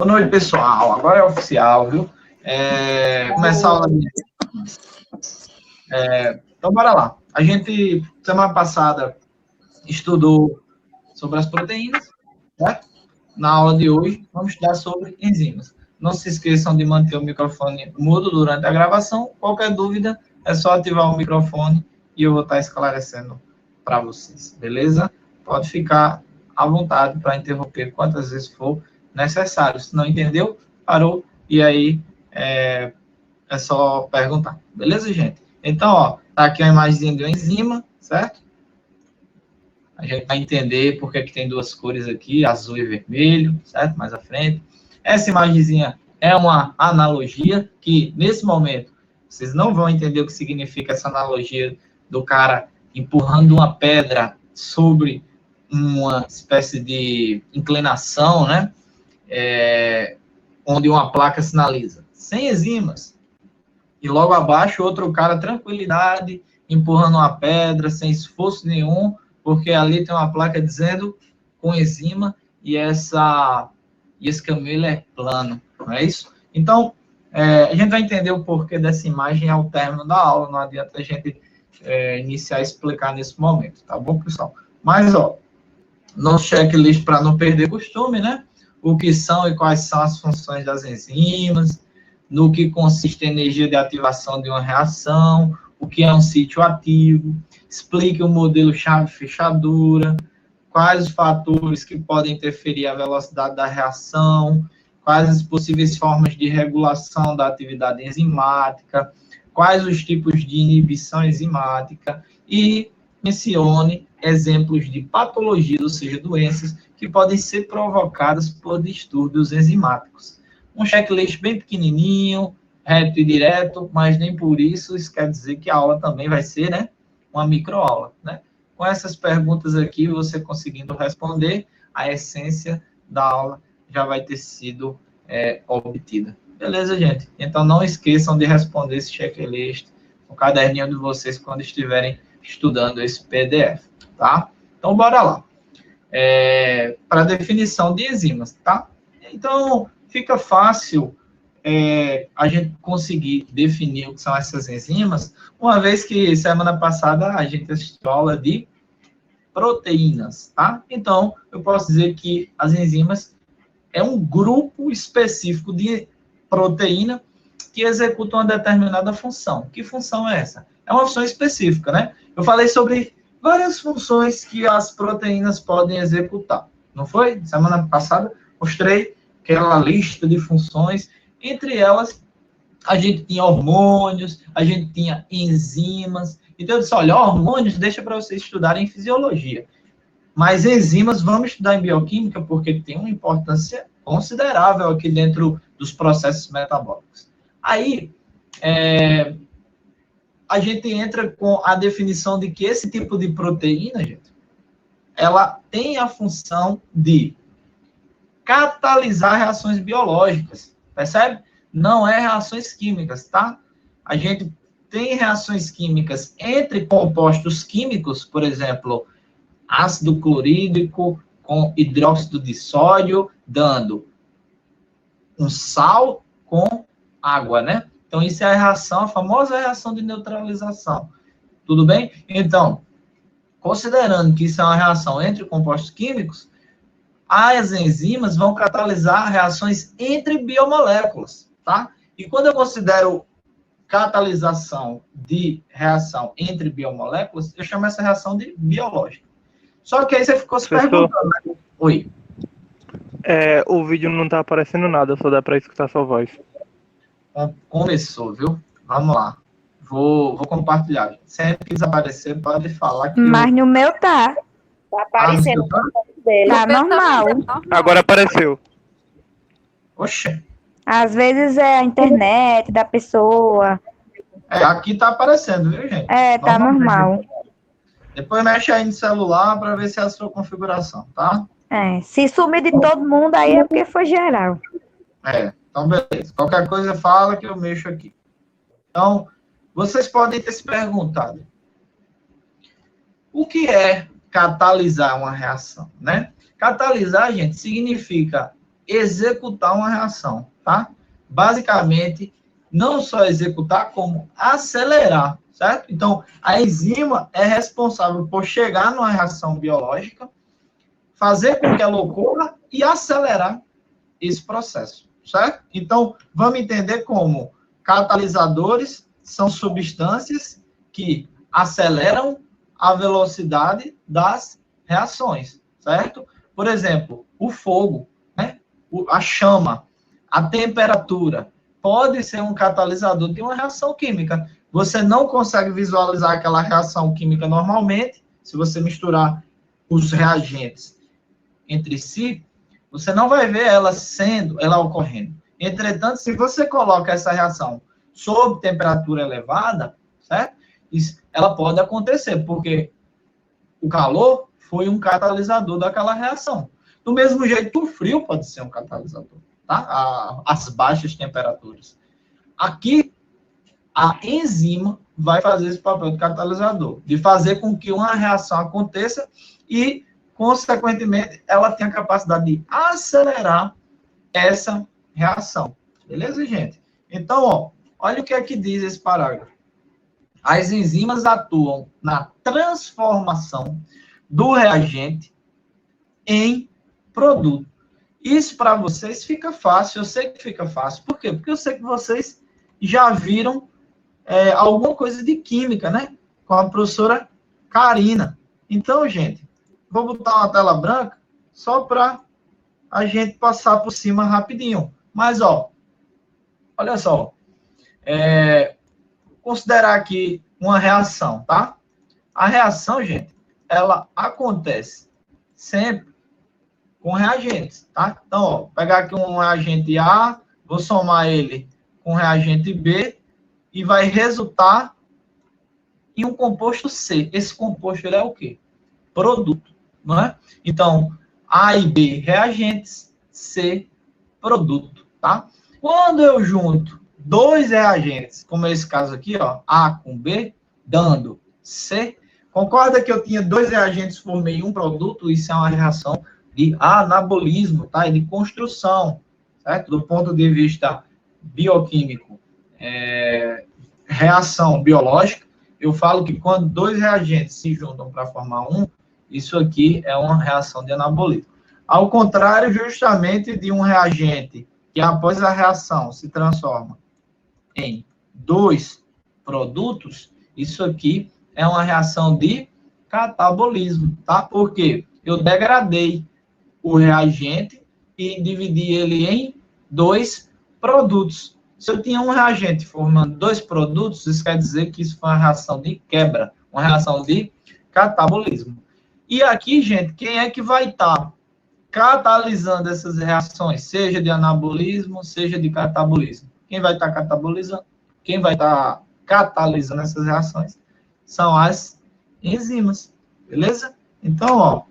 noite, pessoal. Agora é oficial, viu? Começar a aula de... Então, bora lá. A gente, semana passada, estudou sobre as proteínas, certo? Na aula de hoje, vamos estudar sobre enzimas. Não se esqueçam de manter o microfone mudo durante a gravação. Qualquer dúvida, é só ativar o microfone e eu vou estar esclarecendo para vocês, beleza? Pode ficar à vontade para interromper quantas vezes for necessário. Se não entendeu, parou, e aí é só perguntar. Beleza, gente? Então, ó, tá aqui uma imagem de uma enzima, certo? A gente vai entender por que tem duas cores aqui, azul e vermelho, certo? Mais à frente. Essa imagenzinha é uma analogia que, nesse momento, vocês não vão entender o que significa essa analogia do cara empurrando uma pedra sobre uma espécie de inclinação, né? Onde uma placa sinaliza 100 enzimas. E logo abaixo, outro cara, tranquilidade, empurrando uma pedra, sem esforço nenhum, porque ali tem uma placa dizendo com enzima e esse caminho é plano, não é isso? Então, a gente vai entender o porquê dessa imagem ao término da aula, não adianta a gente iniciar a explicar nesse momento, tá bom, pessoal? Mas, ó, nosso checklist para não perder costume, né? O que são e quais são as funções das enzimas, no que consiste a energia de ativação de uma reação, o que é um sítio ativo, explique o modelo chave-fechadura, quais os fatores que podem interferir a velocidade da reação, quais as possíveis formas de regulação da atividade enzimática, quais os tipos de inibição enzimática e mencione exemplos de patologias, ou seja, doenças, que podem ser provocadas por distúrbios enzimáticos. Um checklist bem pequenininho, reto e direto, mas nem por isso quer dizer que a aula também vai ser, né, uma microaula, né? Com essas perguntas aqui, você conseguindo responder, a essência da aula já vai ter sido obtida. Beleza, gente? Então, não esqueçam de responder esse checklist no caderninho de vocês quando estiverem estudando esse PDF, tá? Então, bora lá. Para definição de enzimas, tá? Então, fica fácil a gente conseguir definir o que são essas enzimas, uma vez que semana passada a gente assistiu a aula de proteínas, tá? Então, eu posso dizer que as enzimas é um grupo específico de proteína que executa uma determinada função. Que função é essa? É uma função específica, né? Eu falei sobre várias funções que as proteínas podem executar, não foi? Semana passada mostrei aquela lista de funções, entre elas a gente tinha hormônios, a gente tinha enzimas. Então eu disse, olha, hormônios deixa para vocês estudarem em fisiologia, mas enzimas vamos estudar em bioquímica porque tem uma importância considerável aqui dentro dos processos metabólicos. Aí, a gente entra com a definição de que esse tipo de proteína, gente, ela tem a função de catalisar reações biológicas, percebe? Não é reações químicas, tá? A gente tem reações químicas entre compostos químicos, por exemplo, ácido clorídrico com hidróxido de sódio, dando um sal com água, né? Então, isso é a reação, a famosa reação de neutralização. Tudo bem? Então, considerando que isso é uma reação entre compostos químicos, as enzimas vão catalisar reações entre biomoléculas, tá? E quando eu considero catalisação de reação entre biomoléculas, eu chamo essa reação de biológica. Só que aí você ficou se perguntando, né? Oi. O vídeo não tá aparecendo nada, só dá para escutar sua voz. Começou, viu? Vamos lá. Vou compartilhar. Sempre que desaparecer, pode falar que... Mas no meu tá. Tá aparecendo dele. Tá normal. Agora apareceu. Oxe. Às vezes é a internet da pessoa. Aqui tá aparecendo, viu, gente? Tá normal. Depois mexe aí no celular para ver se é a sua configuração, tá? Se sumir de todo mundo, aí é porque foi geral. Então beleza. Qualquer coisa fala que eu mexo aqui. Então, vocês podem ter se perguntado, o que é catalisar uma reação, né? Catalisar, gente, significa executar uma reação, tá? Basicamente, não só executar, como acelerar, certo? Então, a enzima é responsável por chegar numa reação biológica, fazer com que ela ocorra e acelerar esse processo, certo? Então, vamos entender como catalisadores são substâncias que aceleram a velocidade das reações, certo? Por exemplo, o fogo, né? A chama, a temperatura, pode ser um catalisador de uma reação química. Você não consegue visualizar aquela reação química normalmente, se você misturar os reagentes entre si, você não vai ver ela ocorrendo. Entretanto, se você coloca essa reação sob temperatura elevada, certo? Ela pode acontecer, porque o calor foi um catalisador daquela reação. Do mesmo jeito, o frio pode ser um catalisador, tá? As baixas temperaturas. Aqui, a enzima vai fazer esse papel de catalisador, de fazer com que uma reação aconteça e, consequentemente, ela tenha a capacidade de acelerar essa reação. Beleza, gente? Então, ó, olha o que é que diz esse parágrafo. As enzimas atuam na transformação do reagente em produto. Isso para vocês fica fácil, eu sei que fica fácil. Por quê? Porque eu sei que vocês já viram alguma coisa de química, né? Com a professora Karina. Então, gente, vou botar uma tela branca só para a gente passar por cima rapidinho. Mas, ó, olha só. Considerar aqui uma reação, tá? A reação, gente, ela acontece sempre com reagentes, tá? Então, ó, pegar aqui um reagente A, vou somar ele com o reagente B e vai resultar em um composto C. Esse composto ele é o quê? Produto, não é? Então, A e B, reagentes, C, produto, tá? Quando eu junto dois reagentes, como esse caso aqui, ó, A com B, dando C, concorda que eu tinha dois reagentes, formei um produto, isso é uma reação de anabolismo, tá? E de construção, certo? Do ponto de vista bioquímico, reação biológica, eu falo que quando dois reagentes se juntam para formar um, isso aqui é uma reação de anabolismo. Ao contrário, justamente de um reagente que após a reação se transforma em dois produtos, isso aqui é uma reação de catabolismo, tá? Porque eu degradei o reagente e dividi ele em dois produtos. Se eu tinha um reagente formando dois produtos, isso quer dizer que isso foi uma reação de quebra, uma reação de catabolismo. E aqui, gente, quem é que vai estar catalisando essas reações, seja de anabolismo, seja de catabolismo? Quem vai estar catabolizando? Quem vai estar catalisando essas reações? São as enzimas, beleza? Então, ó,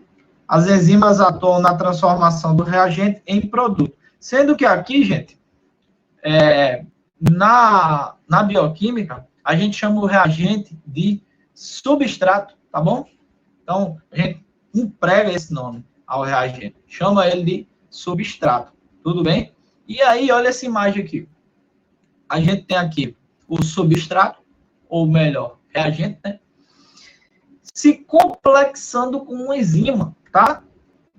as enzimas atuam na transformação do reagente em produto. Sendo que aqui, gente, na bioquímica, a gente chama o reagente de substrato, tá bom? Então, a gente emprega esse nome ao reagente, chama ele de substrato, tudo bem? E aí, olha essa imagem aqui. A gente tem aqui o substrato, ou melhor, reagente, né? Se complexando com uma enzima, tá?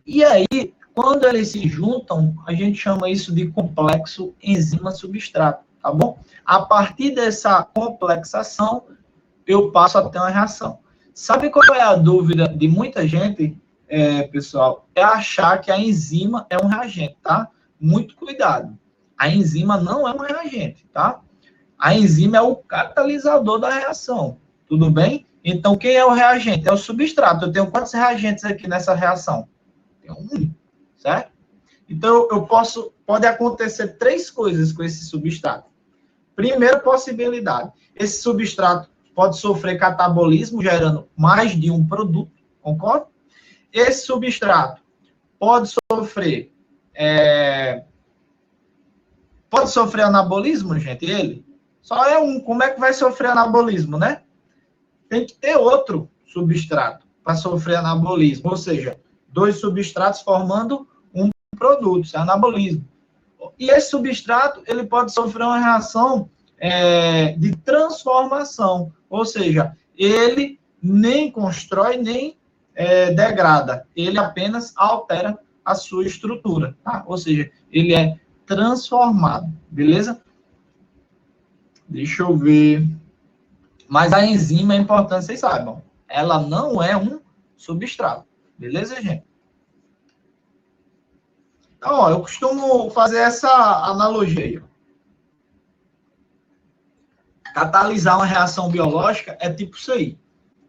E aí, quando eles se juntam, a gente chama isso de complexo enzima-substrato, tá bom? A partir dessa complexação, eu passo a ter uma reação. Sabe qual é a dúvida de muita gente, pessoal? É achar que a enzima é um reagente, tá? Muito cuidado. A enzima não é um reagente, tá? A enzima é o catalisador da reação, tudo bem? Então, quem é o reagente? É o substrato. Eu tenho quantos reagentes aqui nessa reação? Tenho um, certo? Então, pode acontecer três coisas com esse substrato. Primeira possibilidade, esse substrato pode sofrer catabolismo, gerando mais de um produto, concorda? Esse substrato pode sofrer anabolismo, gente, ele? Só é um. Como é que vai sofrer anabolismo, né? Tem que ter outro substrato para sofrer anabolismo, ou seja, dois substratos formando um produto, isso é anabolismo. E esse substrato, ele pode sofrer uma reação de transformação, ou seja, ele nem constrói, nem degrada, ele apenas altera a sua estrutura, tá? Ou seja, ele é transformado, beleza? Deixa eu ver. Mas a enzima é importante, vocês saibam, ela não é um substrato, beleza, gente? Então, ó, eu costumo fazer essa analogia aí. Catalisar uma reação biológica é tipo isso aí.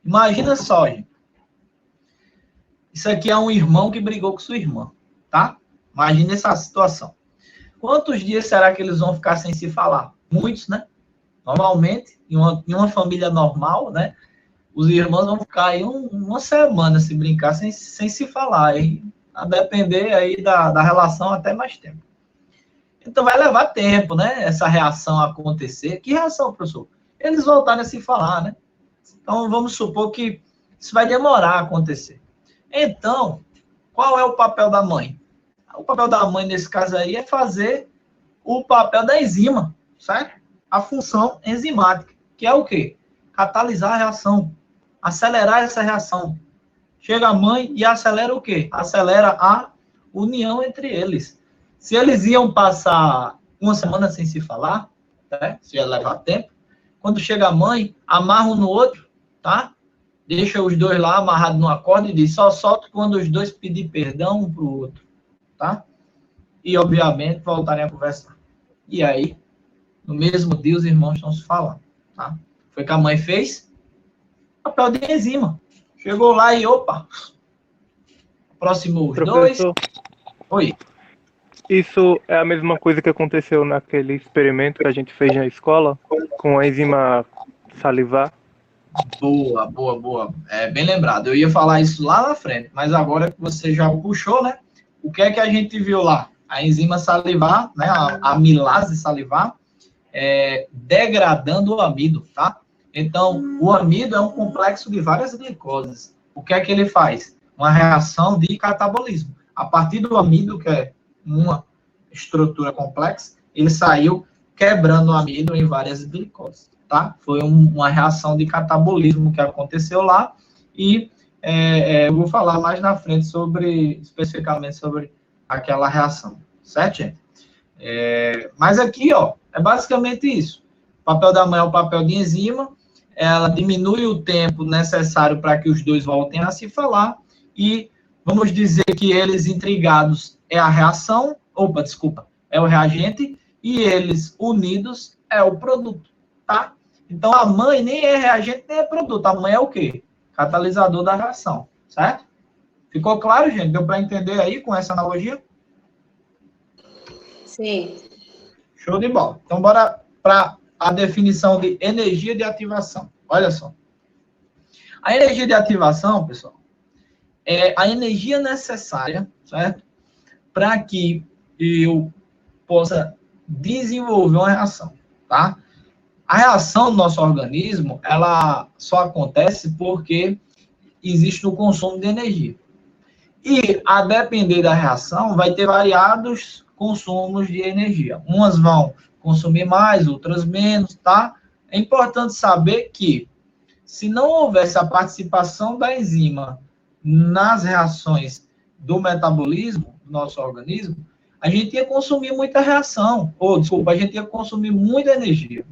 Imagina só, gente. Isso aqui é um irmão que brigou com sua irmã, tá? Imagina essa situação. Quantos dias será que eles vão ficar sem se falar? Muitos, né? Normalmente, em uma família normal, né? Os irmãos vão ficar aí uma semana, se brincar, sem se falar. E, a depender aí da relação, até mais tempo. Então, vai levar tempo, né? Essa reação acontecer. Que reação, professor? Eles voltarem a se falar, né? Então, vamos supor que isso vai demorar a acontecer. Então, qual é o papel da mãe? O papel da mãe, nesse caso aí, é fazer o papel da enzima, certo? A função enzimática, que é o quê? Catalisar a reação, acelerar essa reação. Chega a mãe e acelera o quê? Acelera a união entre eles. Se eles iam passar uma semana sem se falar, né? Se ia levar tempo, quando chega a mãe, amarra um no outro, tá? Deixa os dois lá amarrados numa corda e diz, só solta quando os dois pedir perdão um para o outro, tá? E, obviamente, voltarem a conversar. E aí, no mesmo dia, os irmãos estão se falando, tá? Foi o que a mãe fez? Papel de enzima. Chegou lá e, opa, aproximou os Professor, dois. Oi. isso é a mesma coisa que aconteceu naquele experimento que a gente fez na escola, com a enzima salivar? Boa. É bem lembrado. Eu ia falar isso lá na frente, mas agora que você já puxou, né? O que é que a gente viu lá? A enzima salivar, né? A amilase salivar, degradando o amido, tá? Então, o amido é um complexo de várias glicoses. O que é que ele faz? Uma reação de catabolismo. A partir do amido, que é uma estrutura complexa, ele saiu quebrando o amido em várias glicoses, tá? Foi uma reação de catabolismo que aconteceu lá e eu vou falar mais na frente especificamente sobre aquela reação, certo, gente? Mas aqui, ó, é basicamente isso. O papel da mãe é o papel de enzima, ela diminui o tempo necessário para que os dois voltem a se falar e vamos dizer que eles intrigados é a reação, é o reagente, e eles unidos é o produto, tá? Então, a mãe nem é reagente, nem é produto. A mãe é o quê? Catalisador da reação, certo? Ficou claro, gente? Deu para entender aí com essa analogia? Sim. Show de bola. Então, bora para a definição de energia de ativação. Olha só. A energia de ativação, pessoal, é a energia necessária, certo? Para que eu possa desenvolver uma reação, tá? A reação do nosso organismo, ela só acontece porque existe o consumo de energia. E, a depender da reação, vai ter variados consumos de energia. Umas vão consumir mais, outras menos, tá? É importante saber que, se não houvesse a participação da enzima nas reações do metabolismo do nosso organismo, a gente ia consumir muita reação, a gente ia consumir muita energia.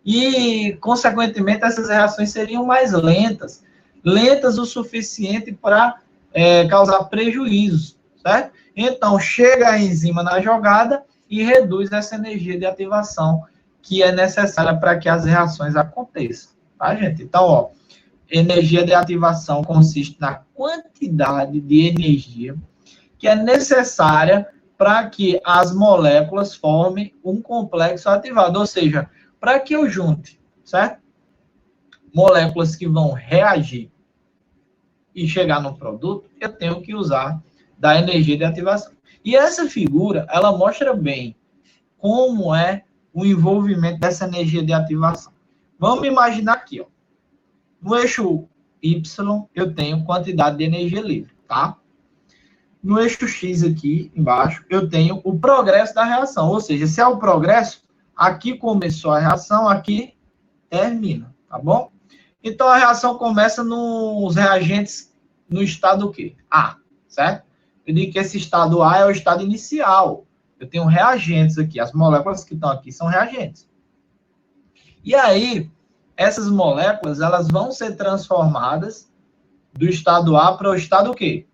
E, consequentemente, essas reações seriam mais lentas o suficiente para causar prejuízos, certo? Então, chega a enzima na jogada e reduz essa energia de ativação que é necessária para que as reações aconteçam, tá, gente? Então, ó, energia de ativação consiste na quantidade de energia que é necessária para que as moléculas formem um complexo ativado, ou seja, para que eu junte, certo? Moléculas que vão reagir e chegar no produto, eu tenho que usar da energia de ativação. E essa figura, ela mostra bem como é o envolvimento dessa energia de ativação. Vamos imaginar aqui, ó. No eixo Y, eu tenho quantidade de energia livre, tá? no eixo X aqui embaixo, eu tenho o progresso da reação. Ou seja, se é o progresso, aqui começou a reação, aqui termina, tá bom? Então, a reação começa nos reagentes no estado o quê? A, certo? Eu digo que esse estado A é o estado inicial. Eu tenho reagentes aqui. As moléculas que estão aqui são reagentes. E aí, essas moléculas, elas vão ser transformadas do estado A para o estado o quê?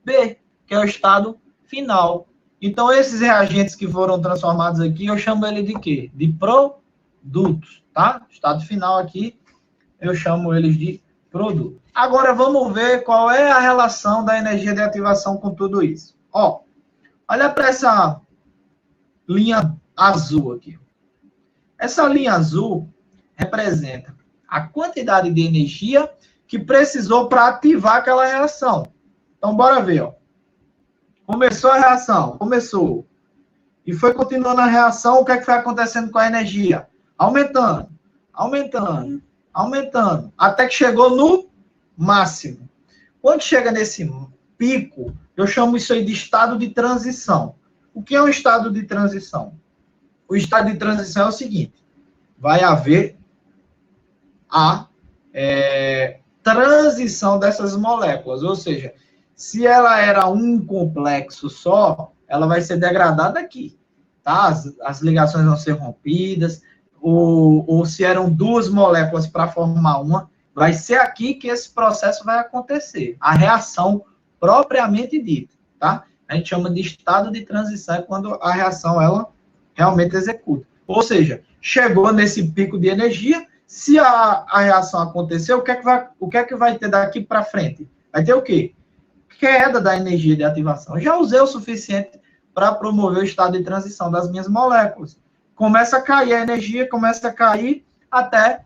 B, que é o estado final. Então, esses reagentes que foram transformados aqui, eu chamo ele de quê? De produtos, tá? Estado final aqui, eu chamo eles de produto. Agora, vamos ver qual é a relação da energia de ativação com tudo isso. Ó, olha para essa linha azul aqui. Essa linha azul representa a quantidade de energia que precisou para ativar aquela reação. Então, bora ver, ó. Começou a reação, começou. E foi continuando a reação, o que é que foi acontecendo com a energia? Aumentando, aumentando, aumentando, até que chegou no máximo. Quando chega nesse pico, eu chamo isso aí de estado de transição. O que é um estado de transição? O estado de transição é o seguinte, vai haver a transição dessas moléculas, ou seja, se ela era um complexo só, ela vai ser degradada aqui, tá? As ligações vão ser rompidas, ou se eram duas moléculas para formar uma, vai ser aqui que esse processo vai acontecer, a reação propriamente dita, tá? A gente chama de estado de transição, é quando a reação, ela realmente executa. Ou seja, chegou nesse pico de energia, se a reação aconteceu, o que é que vai ter daqui para frente? Vai ter o quê? Queda da energia de ativação. Já usei o suficiente para promover o estado de transição das minhas moléculas. Começa a cair a energia, começa a cair até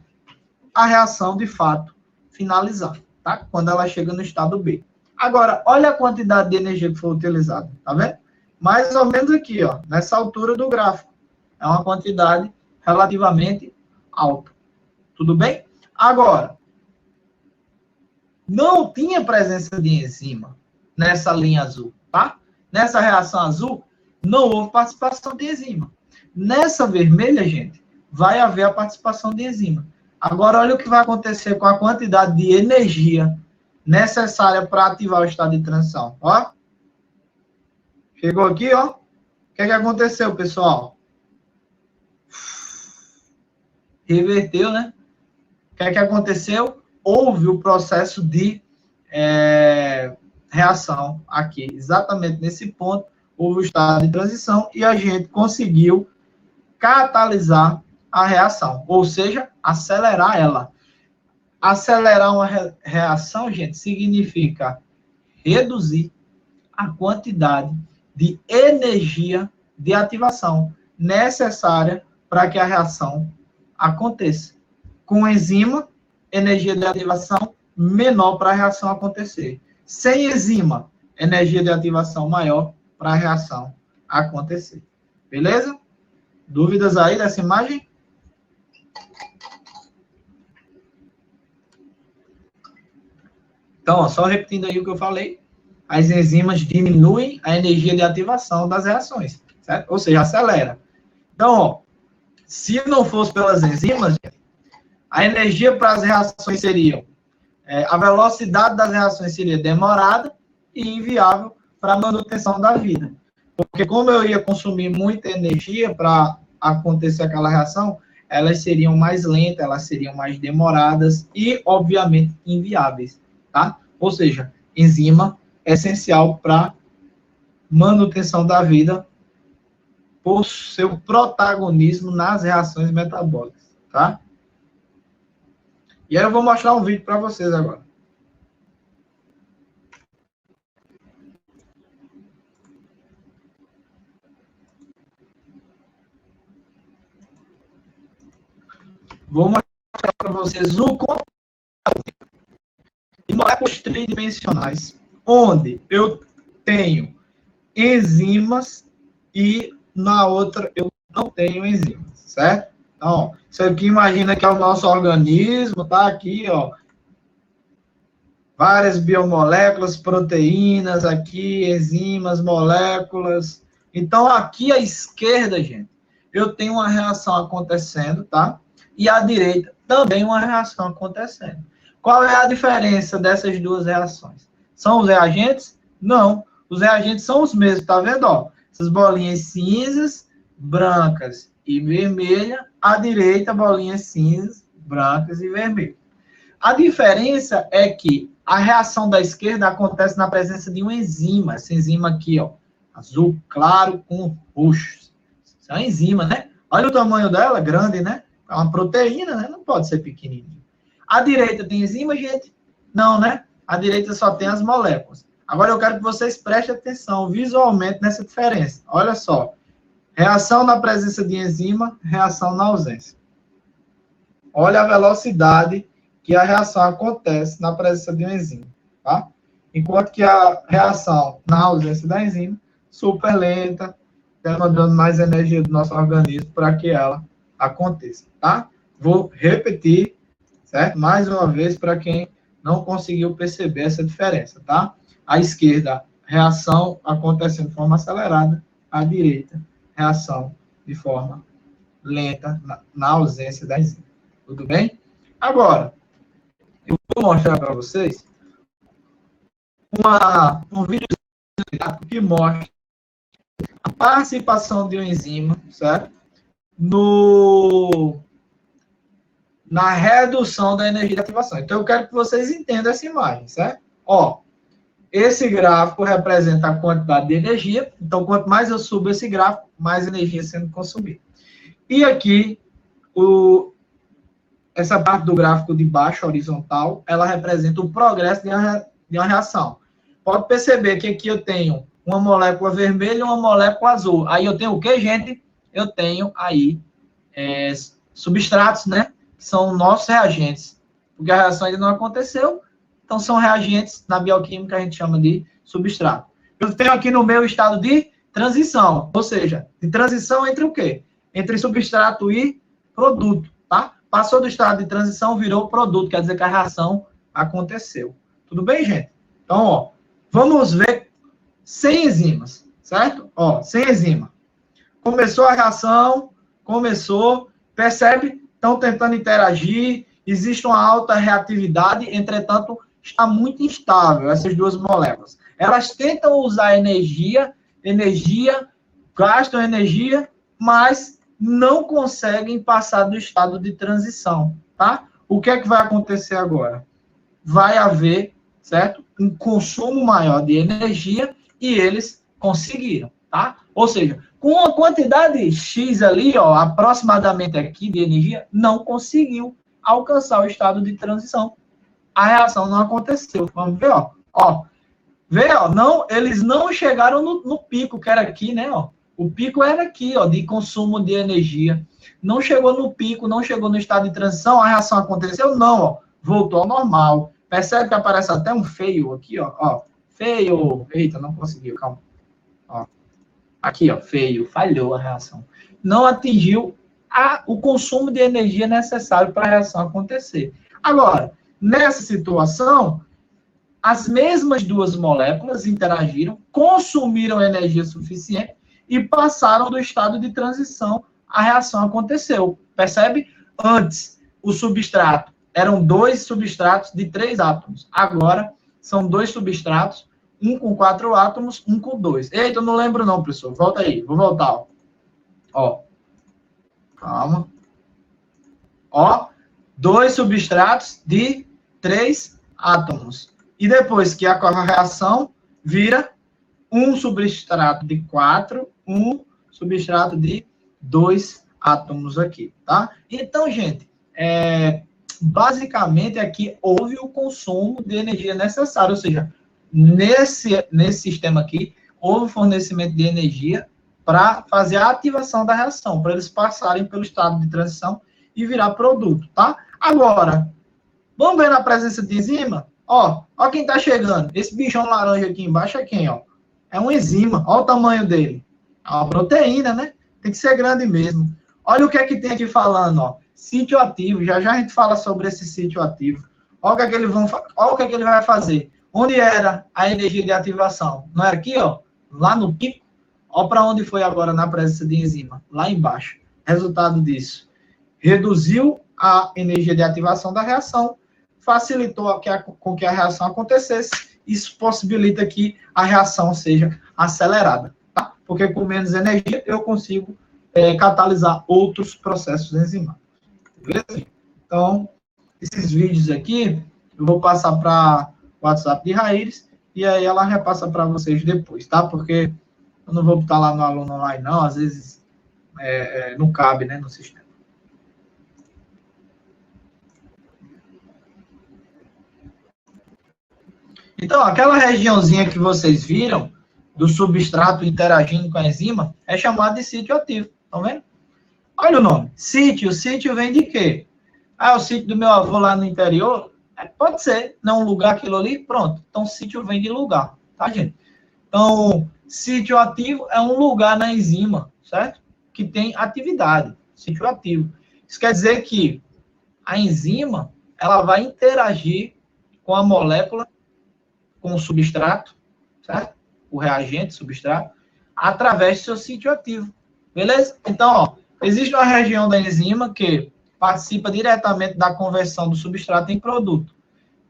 a reação, de fato, finalizar, tá? Quando ela chega no estado B. Agora, olha a quantidade de energia que foi utilizada, tá vendo? Mais ou menos aqui, ó, nessa altura do gráfico. É uma quantidade relativamente alta. Tudo bem? Agora, não tinha presença de enzima nessa linha azul, tá? Nessa reação azul, não houve participação de enzima. Nessa vermelha, gente, vai haver a participação de enzima. Agora, olha o que vai acontecer com a quantidade de energia necessária para ativar o estado de transição. Ó. Chegou aqui, ó. O que é que aconteceu, pessoal? Reverteu, né? O que é que aconteceu? Houve o processo de reação aqui. Exatamente nesse ponto, houve o estado de transição e a gente conseguiu catalisar a reação, ou seja, acelerar ela. Acelerar uma reação, gente, significa reduzir a quantidade de energia de ativação necessária para que a reação aconteça. Com enzima, energia de ativação menor para a reação acontecer. Sem enzima, energia de ativação maior para a reação acontecer. Beleza? Dúvidas aí dessa imagem? Então, ó, só repetindo aí o que eu falei, as enzimas diminuem a energia de ativação das reações, certo? Ou seja, acelera. Então, ó, se não fosse pelas enzimas, a energia para as reações seria, a velocidade das reações seria demorada e inviável para a manutenção da vida. Porque como eu ia consumir muita energia para acontecer aquela reação, elas seriam mais lentas, elas seriam mais demoradas e, obviamente, inviáveis, tá? Ou seja, enzima é essencial para manutenção da vida por seu protagonismo nas reações metabólicas, tá? E aí eu vou mostrar um vídeo para vocês agora. Vou mostrar para vocês o conteúdo de moléculas tridimensionais, onde eu tenho enzimas e na outra eu não tenho enzimas, certo? Então, ó, isso aqui imagina que é o nosso organismo, tá aqui, ó. Várias biomoléculas, proteínas aqui, enzimas, moléculas. Então, aqui à esquerda, gente, eu tenho uma reação acontecendo, tá? E à direita também uma reação acontecendo. Qual é a diferença dessas duas reações? São os reagentes? Não. Os reagentes são os mesmos, tá vendo? Ó, essas bolinhas cinzas, brancas e vermelhas. À direita, bolinhas cinzas, brancas e vermelhas. A diferença é que a reação da esquerda acontece na presença de uma enzima. Essa enzima aqui, ó, azul claro com roxo. Isso é uma enzima, né? Olha o tamanho dela, grande, né? É uma proteína, né? Não pode ser pequenininha. À direita tem enzima, gente? Não, né? À direita só tem as moléculas. Agora eu quero que vocês prestem atenção visualmente nessa diferença. Olha só. Reação na presença de enzima, reação na ausência. Olha a velocidade que a reação acontece na presença de uma enzima, tá? Enquanto que a reação na ausência da enzima, super lenta, demandando mais energia do nosso organismo para que ela aconteça, tá? Vou repetir, certo? Mais uma vez para quem não conseguiu perceber essa diferença, tá? À esquerda, reação acontecendo de forma acelerada, à direita, reação de forma lenta na ausência da enzima. Tudo bem? Agora, eu vou mostrar para vocês um vídeo que mostra a participação de uma enzima, certo? Na redução da energia de ativação. Então, eu quero que vocês entendam essa imagem, certo? Ó, esse gráfico representa a quantidade de energia. Então, quanto mais eu subo esse gráfico, mais energia sendo consumida. E aqui, essa parte do gráfico de baixo, horizontal, ela representa o progresso de uma reação. Pode perceber que aqui eu tenho uma molécula vermelha e uma molécula azul. Aí eu tenho o que, gente? Eu tenho aí substratos, né? Que são nossos reagentes. Porque a reação ainda não aconteceu, então são reagentes, na bioquímica a gente chama de substrato. Eu tenho aqui no meu estado de transição, ou seja, de transição entre o quê? Entre substrato e produto, tá? Passou do estado de transição, virou produto, quer dizer que a reação aconteceu. Tudo bem, gente? Então, ó, vamos ver sem enzimas, certo? Ó, sem enzima. Começou a reação, percebe? Estão tentando interagir, existe uma alta reatividade, entretanto, está muito instável essas duas moléculas. Elas tentam usar energia, gastam energia, mas não conseguem passar do estado de transição, tá? O que é que vai acontecer agora? Vai haver, certo? Um consumo maior de energia e eles conseguiram, tá? Ou seja, com uma quantidade X ali, ó, aproximadamente aqui de energia, não conseguiu alcançar o estado de transição. A reação não aconteceu. Vamos ver, ó. Ó, vê, ó, não, eles não chegaram no pico, que era aqui, né, ó. O pico era aqui, ó, de consumo de energia. Não chegou no pico, não chegou no estado de transição, a reação aconteceu? Não, ó. Voltou ao normal. Percebe que aparece até um feio aqui, ó. Feio. Eita, não conseguiu, calma. Ó. Aqui, ó, feio. Falhou a reação. Não atingiu o consumo de energia necessário para a reação acontecer. Agora, nessa situação, as mesmas duas moléculas interagiram, consumiram energia suficiente e passaram do estado de transição, a reação aconteceu. Percebe? Antes, o substrato eram 2 substratos de 3 átomos. Agora, são 2 substratos, um com 4 átomos, um com 2. Eita, eu não lembro não, professor. Volta aí, vou voltar. Ó. Calma. Ó, 2 substratos de 3 átomos. E depois que ocorre a reação, vira um substrato de 4, um substrato de 2 átomos aqui, tá? Então, gente, basicamente aqui houve o consumo de energia necessário, ou seja, nesse sistema aqui, houve fornecimento de energia para fazer a ativação da reação, para eles passarem pelo estado de transição e virar produto, tá? Agora, vamos ver na presença de enzima? Ó quem tá chegando. Esse bichão laranja aqui embaixo é quem, ó? É uma enzima. Ó o tamanho dele. É uma proteína, né? Tem que ser grande mesmo. Olha o que é que tem aqui falando, ó. Sítio ativo. Já já a gente fala sobre esse sítio ativo. Olha o que é que olha o que é que ele vai fazer. Onde era a energia de ativação? Não era aqui, ó, lá no pico? Olha para onde foi agora na presença de enzima, lá embaixo. Resultado disso, reduziu a energia de ativação da reação, facilitou com que a reação acontecesse. Isso possibilita que a reação seja acelerada, tá? Porque com menos energia eu consigo catalisar outros processos enzimáticos. Beleza? Então, esses vídeos aqui, eu vou passar para o WhatsApp de Raíris, e aí ela repassa para vocês depois, tá? Porque eu não vou botar lá no aluno online, não, às vezes não cabe, né, no sistema. Então, aquela regiãozinha que vocês viram, do substrato interagindo com a enzima, é chamada de sítio ativo, tá vendo? Olha o nome, sítio. Sítio vem de quê? Ah, o sítio do meu avô lá no interior? Pode ser, não um lugar aquilo ali, pronto. Então, sítio vem de lugar, tá, gente? Então, sítio ativo é um lugar na enzima, certo? Que tem atividade, sítio ativo. Isso quer dizer que a enzima, ela vai interagir com a molécula, com o substrato, certo? O reagente, substrato, através do seu sítio ativo, beleza? Então, ó, existe uma região da enzima que participa diretamente da conversão do substrato em produto.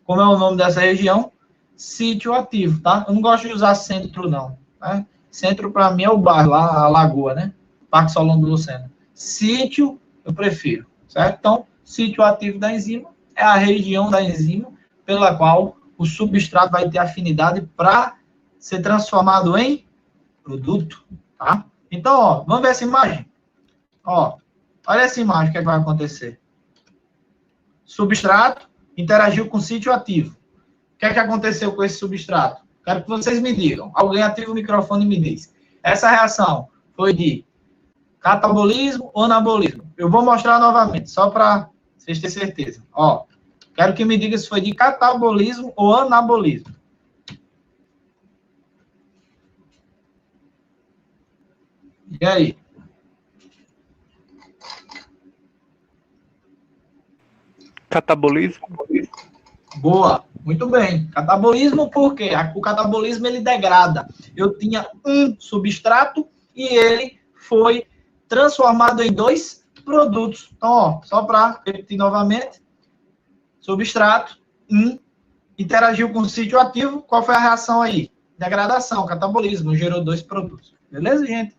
Como é o nome dessa região? Sítio ativo, tá? Eu não gosto de usar centro, não. Né? Centro, para mim, é o bairro, lá, a lagoa, né? Parque Solon do Lucena. Sítio, eu prefiro, certo? Então, sítio ativo da enzima é a região da enzima pela qual o substrato vai ter afinidade para ser transformado em produto, tá? Então, ó, vamos ver essa imagem. Ó, olha essa imagem, o que, é que vai acontecer? Substrato interagiu com sítio ativo. O que é que aconteceu com esse substrato? Quero que vocês me digam. Alguém ativa o microfone e me diz. Essa reação foi de catabolismo ou anabolismo? Eu vou mostrar novamente, só para vocês terem certeza. Ó, quero que me diga se foi de catabolismo ou anabolismo. E aí? Catabolismo? Boa, muito bem. Catabolismo por quê? O catabolismo ele degrada. Eu tinha um substrato e ele foi transformado em 2 produtos. Então, ó, só para repetir novamente, substrato, interagiu com o sítio ativo, qual foi a reação aí? Degradação, catabolismo, gerou 2 produtos. Beleza, gente?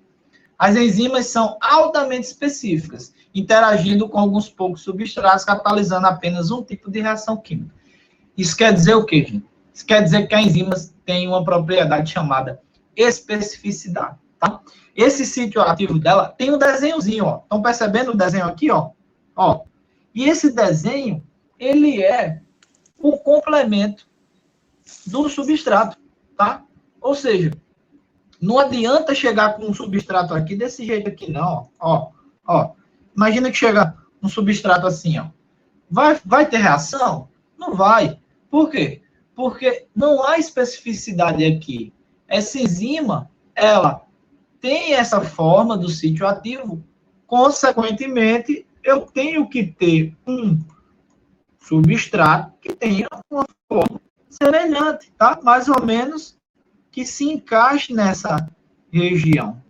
As enzimas são altamente específicas, interagindo com alguns poucos substratos, catalisando apenas um tipo de reação química. Isso quer dizer o quê, gente? Isso quer dizer que a enzima tem uma propriedade chamada especificidade, tá? Esse sítio ativo dela tem um desenhozinho, ó. Estão percebendo o desenho aqui, ó? Ó. E esse desenho, ele é o complemento do substrato, tá? Ou seja, não adianta chegar com um substrato aqui desse jeito aqui, não, ó. Ó. Imagina que chega um substrato assim, ó. Vai ter reação? Não vai. Por quê? Porque não há especificidade aqui. Essa enzima, ela tem essa forma do sítio ativo, consequentemente, eu tenho que ter um substrato que tenha uma forma semelhante, tá? Mais ou menos que se encaixe nessa região.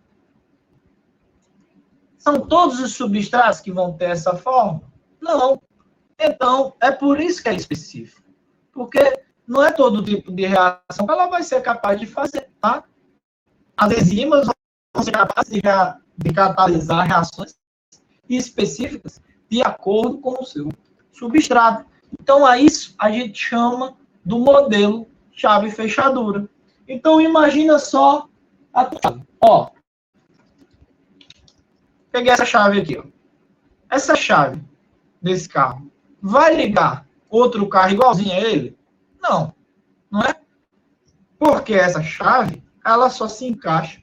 São todos os substratos que vão ter essa forma? Não. Então, é por isso que é específico. Porque não é todo tipo de reação que ela vai ser capaz de fazer, tá? As enzimas vão ser capazes de catalisar reações específicas de acordo com o seu substrato. Então, a isso a gente chama do modelo chave-fechadura. Então, imagina só a chave. Ó, peguei essa chave aqui, ó. Essa chave desse carro vai ligar outro carro igualzinho a ele? Não, não é? Porque essa chave, ela só se encaixa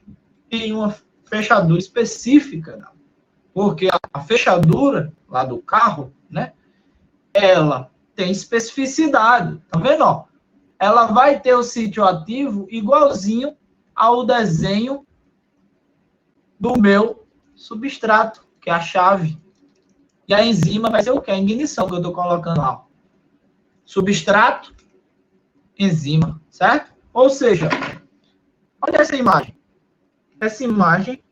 em uma fechadura específica. Porque a fechadura lá do carro, né? Ela tem especificidade. Tá vendo, ó? Ela vai ter o sítio ativo igualzinho ao desenho do meu substrato, que é a chave. E a enzima vai ser o quê? A ignição que eu estou colocando lá. substrato, enzima, certo? Ou seja, olha essa imagem. Essa imagem,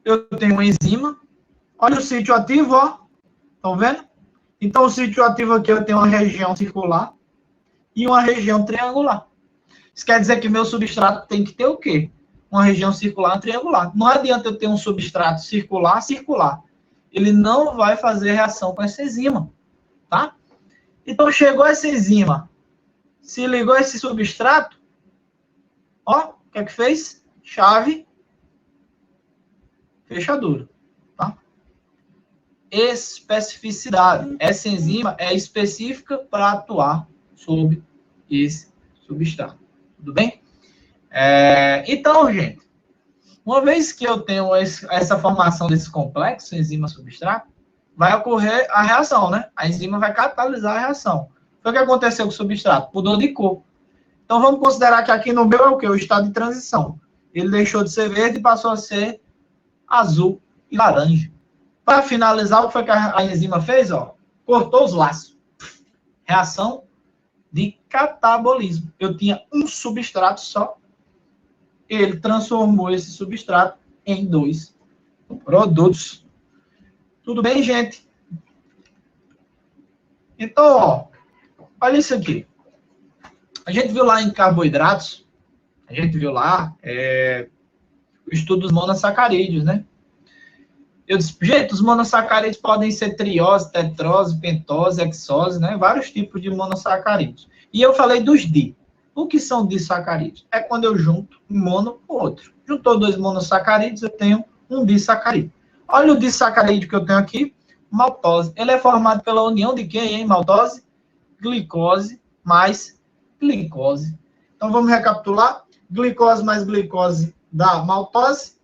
eu tenho uma enzima. Olha o sítio ativo, ó. Estão vendo? Então, o sítio ativo aqui, eu tenho uma região circular e uma região triangular. Isso quer dizer que meu substrato tem que ter o quê? Uma região circular e triangular. Não adianta eu ter um substrato circular. Ele não vai fazer reação com essa enzima, tá? Então, chegou essa enzima, se ligou a esse substrato, ó, o que é que fez? Chave, fechadura, tá? Especificidade. Essa enzima é específica para atuar sobre esse substrato. Tudo bem? Então, gente, uma vez que eu tenho essa formação desse complexo, enzima-substrato, vai ocorrer a reação, né? A enzima vai catalisar a reação. Foi o que aconteceu com o substrato? Mudou de cor. Então, vamos considerar que aqui no meu é o quê? O estado de transição. Ele deixou de ser verde e passou a ser azul e laranja. Para finalizar, o que foi que a enzima fez? Ó, cortou os laços. Reação de catabolismo. Eu tinha um substrato só. Ele transformou esse substrato em 2 produtos. Tudo bem, gente? Então, ó, olha isso aqui. A gente viu lá em carboidratos, a gente viu lá o estudo dos monossacarídeos, né? Eu disse, gente, os monossacarídeos podem ser triose, tetrose, pentose, hexose, né? Vários tipos de monossacarídeos. E eu falei dos di. O que são disacarídeos? É quando eu junto um mono com outro. Juntou 2 monossacarídeos, eu tenho um disacarídeo. Olha o disacarídeo que eu tenho aqui, maltose. Ele é formado pela união de quem, hein? Maltose, glicose mais glicose. Então, vamos recapitular. Glicose mais glicose dá maltose.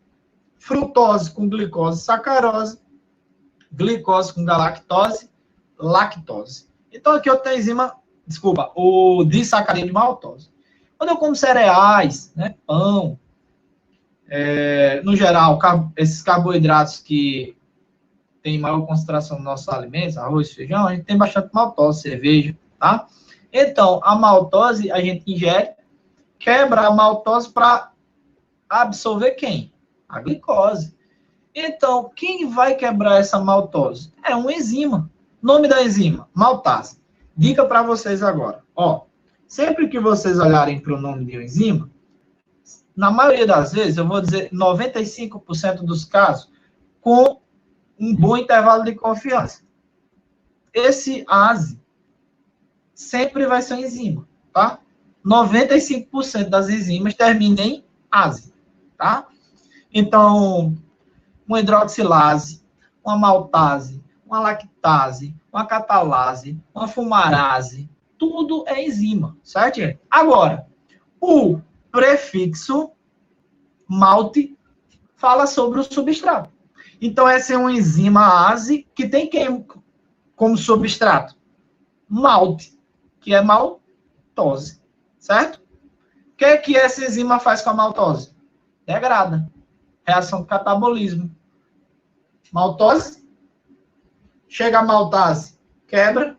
Frutose com glicose, sacarose. Glicose com galactose, lactose. Então, aqui eu tenho a enzima, o disacarídeo de maltose. Quando eu como cereais, né, pão, no geral, esses carboidratos que tem maior concentração nos nossos alimentos, arroz, feijão, a gente tem bastante maltose, cerveja, tá? Então, a maltose a gente ingere, quebra a maltose para absorver quem? A glicose. Então, quem vai quebrar essa maltose? É uma enzima. Nome da enzima? Maltase. Dica para vocês agora. Ó, sempre que vocês olharem para o nome de uma enzima, na maioria das vezes, eu vou dizer 95% dos casos, com um bom intervalo de confiança. Esse ASE sempre vai ser uma enzima, tá? 95% das enzimas terminam em ASE, tá? Então, uma hidroxilase, uma maltase, uma lactase, uma catalase, uma fumarase, tudo é enzima, certo, gente? Agora, o prefixo malte fala sobre o substrato. Então, essa é uma enzima ASE que tem quem como substrato? Malte, que é maltose, certo? O que é que essa enzima faz com a maltose? Degrada. Reação de catabolismo. Maltose, chega a maltase, quebra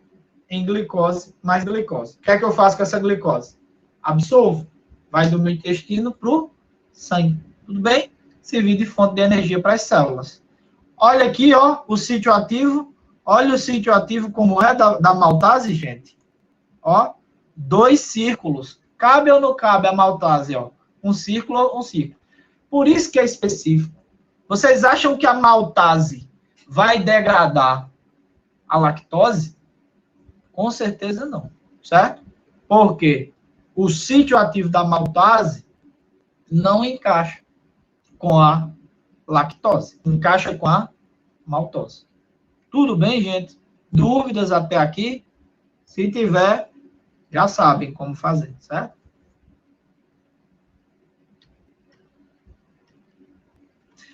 em glicose mais glicose. O que é que eu faço com essa glicose? Absorvo. Vai do meu intestino para o sangue. Tudo bem? Servir de fonte de energia para as células. Olha aqui, ó, o sítio ativo. Olha o sítio ativo como é da maltase, gente. Ó, 2 círculos. Cabe ou não cabe a maltase, ó? Um círculo ou um círculo. Por isso que é específico. Vocês acham que a maltase vai degradar a lactose? Com certeza não, certo? Porque o sítio ativo da maltase não encaixa com a lactose, encaixa com a maltose. Tudo bem, gente? Dúvidas até aqui? Se tiver, já sabem como fazer, certo?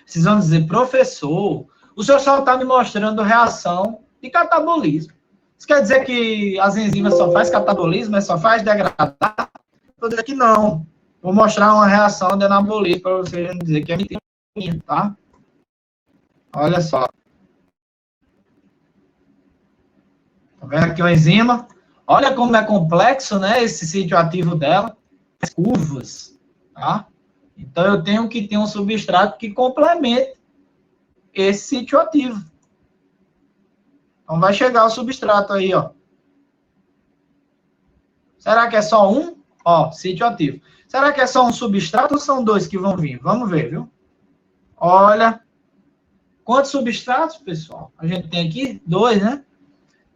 Vocês vão dizer, professor, o senhor só está me mostrando reação de catabolismo. Isso quer dizer que as enzimas só faz catabolismo, só faz degradar? Vou dizer que não. Vou mostrar uma reação de anabolismo para vocês não dizer que é mentira, tá? Olha só. Tá vendo aqui uma enzima? Olha como é complexo, né, esse sítio ativo dela. As curvas, tá? Então, eu tenho que ter um substrato que complemente esse sítio ativo. Então, vai chegar o substrato aí, ó. Será que é só um? Ó, sítio ativo. Será que é só um substrato ou são dois que vão vir? Vamos ver, viu? Olha. Quantos substratos, pessoal? A gente tem aqui dois, né?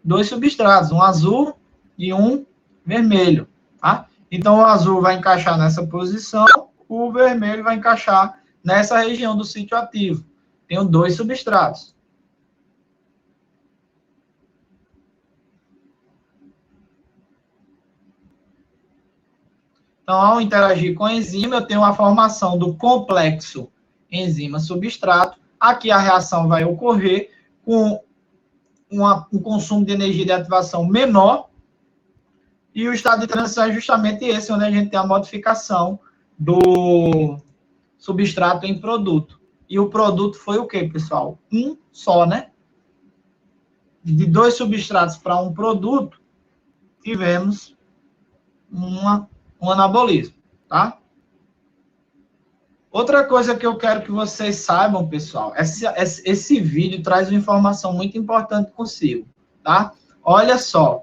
Dois substratos, um azul e um vermelho, tá? Então, o azul vai encaixar nessa posição, o vermelho vai encaixar nessa região do sítio ativo. Tenho dois substratos. Então, ao interagir com a enzima, eu tenho a formação do complexo enzima-substrato. Aqui a reação vai ocorrer com um consumo de energia de ativação menor, e o estado de transição é justamente esse, onde a gente tem a modificação do substrato em produto. E o produto foi o quê, pessoal? Um só, né? De dois substratos para um produto, tivemos um anabolismo, tá? Outra coisa que eu quero que vocês saibam, pessoal, esse vídeo traz uma informação muito importante consigo, tá? Olha só,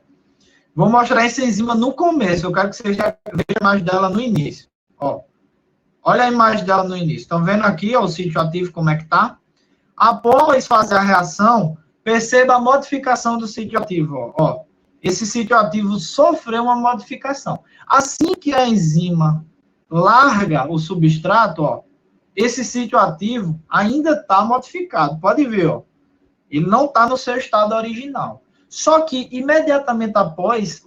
vou mostrar essa enzima no começo, eu quero que vocês já vejam a imagem dela no início, ó. Olha a imagem dela no início, estão vendo aqui, ó, o sítio ativo como é que tá? Após fazer a reação, perceba a modificação do sítio ativo, ó. Esse sítio ativo sofreu uma modificação. Assim que a enzima larga o substrato, ó, esse sítio ativo ainda está modificado. Pode ver, ó. Ele não está no seu estado original. Só que, imediatamente após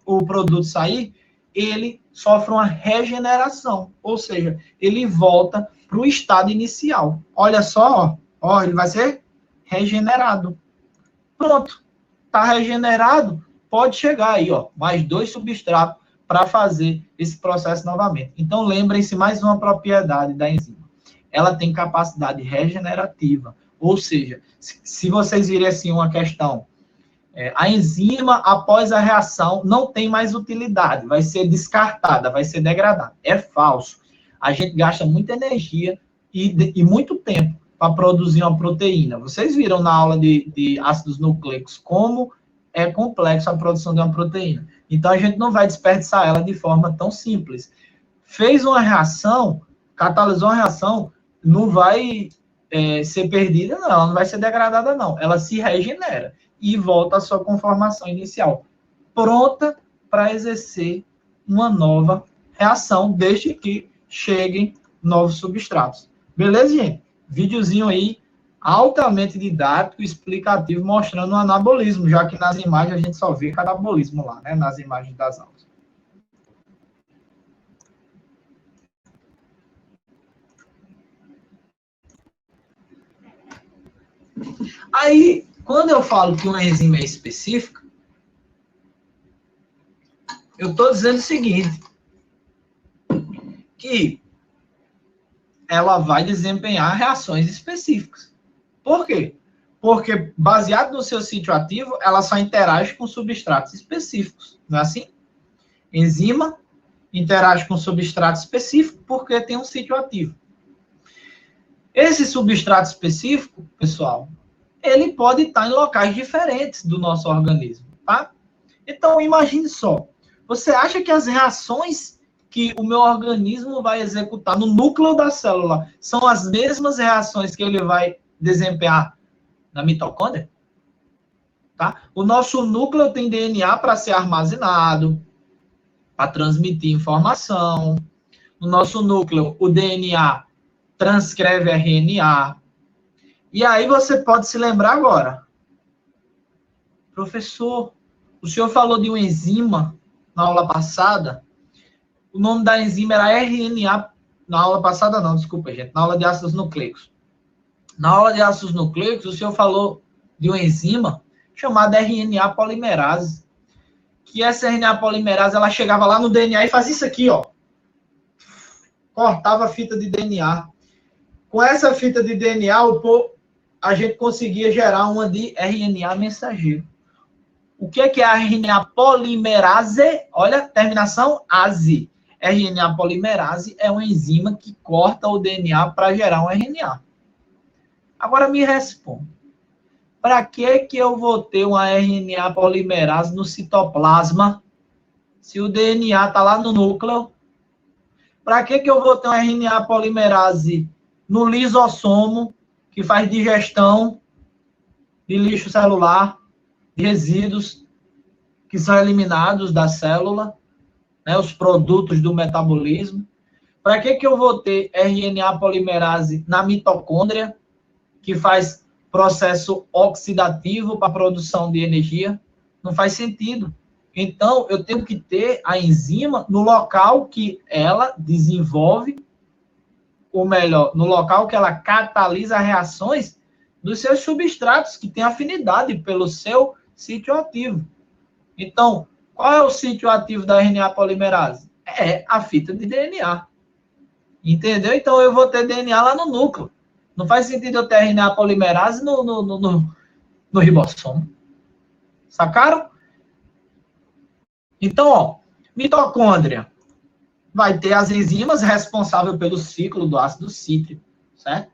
o produto sair, ele sofre uma regeneração. Ou seja, ele volta para o estado inicial. Olha só, ó, ele vai ser regenerado. Pronto. Está regenerado, pode chegar aí, ó, mais dois substratos para fazer esse processo novamente. Então, lembrem-se, mais uma propriedade da enzima. Ela tem capacidade regenerativa. Ou seja, se vocês virem assim uma questão, a enzima, após a reação, não tem mais utilidade, vai ser descartada, vai ser degradada. É falso. A gente gasta muita energia e muito tempo para produzir uma proteína. Vocês viram na aula de ácidos nucleicos como é complexo a produção de uma proteína. Então, a gente não vai desperdiçar ela de forma tão simples. Fez uma reação, catalisou uma reação, não vai ser perdida, não. Ela não vai ser degradada, não. Ela se regenera e volta à sua conformação inicial. Pronta para exercer uma nova reação, desde que cheguem novos substratos. Beleza, gente? Videozinho aí, altamente didático, explicativo, mostrando o anabolismo, já que nas imagens a gente só vê catabolismo lá, né? Nas imagens das aulas. Aí, quando eu falo que uma enzima é específica, eu estou dizendo o seguinte, que ela vai desempenhar reações específicas. Por quê? Porque, baseado no seu sítio ativo, ela só interage com substratos específicos. Não é assim? Enzima interage com substrato específico porque tem um sítio ativo. Esse substrato específico, pessoal, ele pode estar em locais diferentes do nosso organismo, tá? Então, imagine só. Você acha que as reações que o meu organismo vai executar no núcleo da célula são as mesmas reações que ele vai desempenhar na mitocôndria? Tá? O nosso núcleo tem DNA para ser armazenado, para transmitir informação. No nosso núcleo, o DNA transcreve RNA. E aí você pode se lembrar agora. Professor, o senhor falou de uma enzima na aula passada. O nome da enzima era RNA. Na aula passada não, desculpa, gente. Na aula de ácidos nucleicos. Na aula de ácidos nucleicos, o senhor falou de uma enzima chamada RNA polimerase. Que essa RNA polimerase, ela chegava lá no DNA e fazia isso aqui, ó. Cortava a fita de DNA. Com essa fita de DNA, a gente conseguia gerar uma de RNA mensageiro. O que é a RNA polimerase? Olha, terminação ase. RNA polimerase é uma enzima que corta o DNA para gerar um RNA. Agora me responda. Para que eu vou ter uma RNA polimerase no citoplasma se o DNA está lá no núcleo? Para que eu vou ter uma RNA polimerase no lisossomo, que faz digestão de lixo celular, de resíduos que são eliminados da célula, né, os produtos do metabolismo? Para que eu vou ter RNA polimerase na mitocôndria, que faz processo oxidativo para a produção de energia? Não faz sentido. Então, eu tenho que ter a enzima no local que ela desenvolve, ou melhor, no local que ela catalisa reações dos seus substratos, que têm afinidade pelo seu sítio ativo. Então, qual é o sítio ativo da RNA polimerase? É a fita de DNA. Entendeu? Então, eu vou ter DNA lá no núcleo. Não faz sentido eu ter RNA polimerase no ribossomo. Sacaram? Então, ó, mitocôndria vai ter as enzimas responsáveis pelo ciclo do ácido cítrico, certo?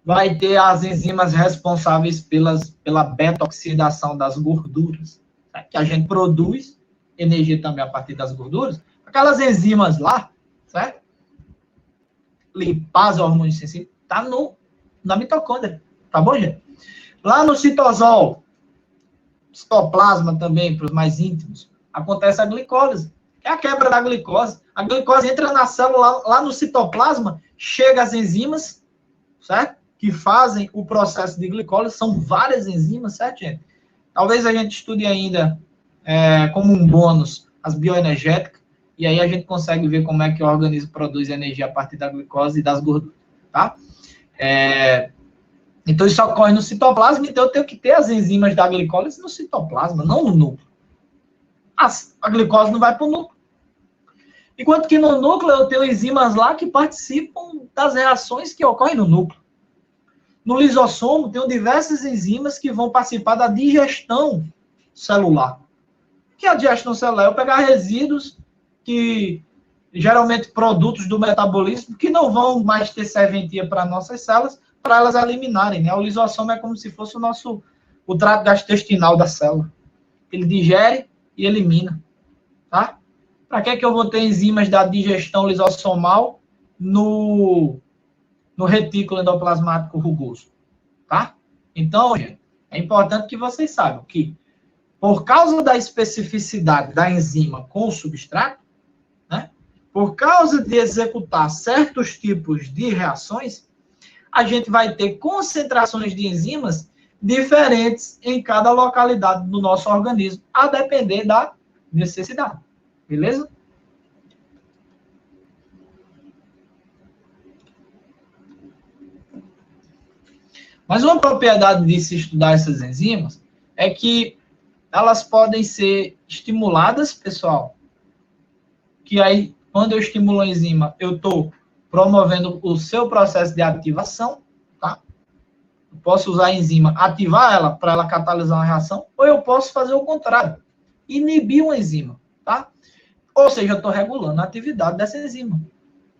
Vai ter as enzimas responsáveis pela beta-oxidação das gorduras, certo? Que a gente produz energia também a partir das gorduras. Aquelas enzimas lá, certo? Lipase, hormônio sensível, tá na mitocôndria, tá bom, gente? Lá no citosol, citoplasma também, para os mais íntimos, acontece a glicólise. É a quebra da glicose. A glicose entra na célula, lá no citoplasma, chega as enzimas, certo? Que fazem o processo de glicólise. São várias enzimas, certo, gente? Talvez a gente estude ainda, como um bônus, as bioenergéticas, e aí a gente consegue ver como é que o organismo produz energia a partir da glicose e das gorduras, tá? Então, isso ocorre no citoplasma, então eu tenho que ter as enzimas da glicólise no citoplasma, não no núcleo. A glicose não vai para o núcleo. Enquanto que no núcleo eu tenho enzimas lá que participam das reações que ocorrem no núcleo. No lisossomo, tenho diversas enzimas que vão participar da digestão celular. O que é a digestão celular? Eu pegar resíduos que, geralmente, produtos do metabolismo, que não vão mais ter serventia para nossas células, para elas eliminarem, né? O lisossomo é como se fosse o trato gastrointestinal da célula. Ele digere e elimina, tá? Para que eu vou ter enzimas da digestão lisossomal no retículo endoplasmático rugoso, tá? Então, gente, é importante que vocês saibam que, por causa da especificidade da enzima com o substrato, né? Por causa de executar certos tipos de reações, a gente vai ter concentrações de enzimas diferentes em cada localidade do nosso organismo, a depender da necessidade. Beleza? Mas uma propriedade de se estudar essas enzimas é que elas podem ser estimuladas, pessoal. Que aí, quando eu estimulo a enzima, eu estou promovendo o seu processo de ativação, tá? Eu posso usar a enzima, ativar ela para ela catalisar uma reação, ou eu posso fazer o contrário, inibir uma enzima, tá? Ou seja, eu estou regulando a atividade dessa enzima,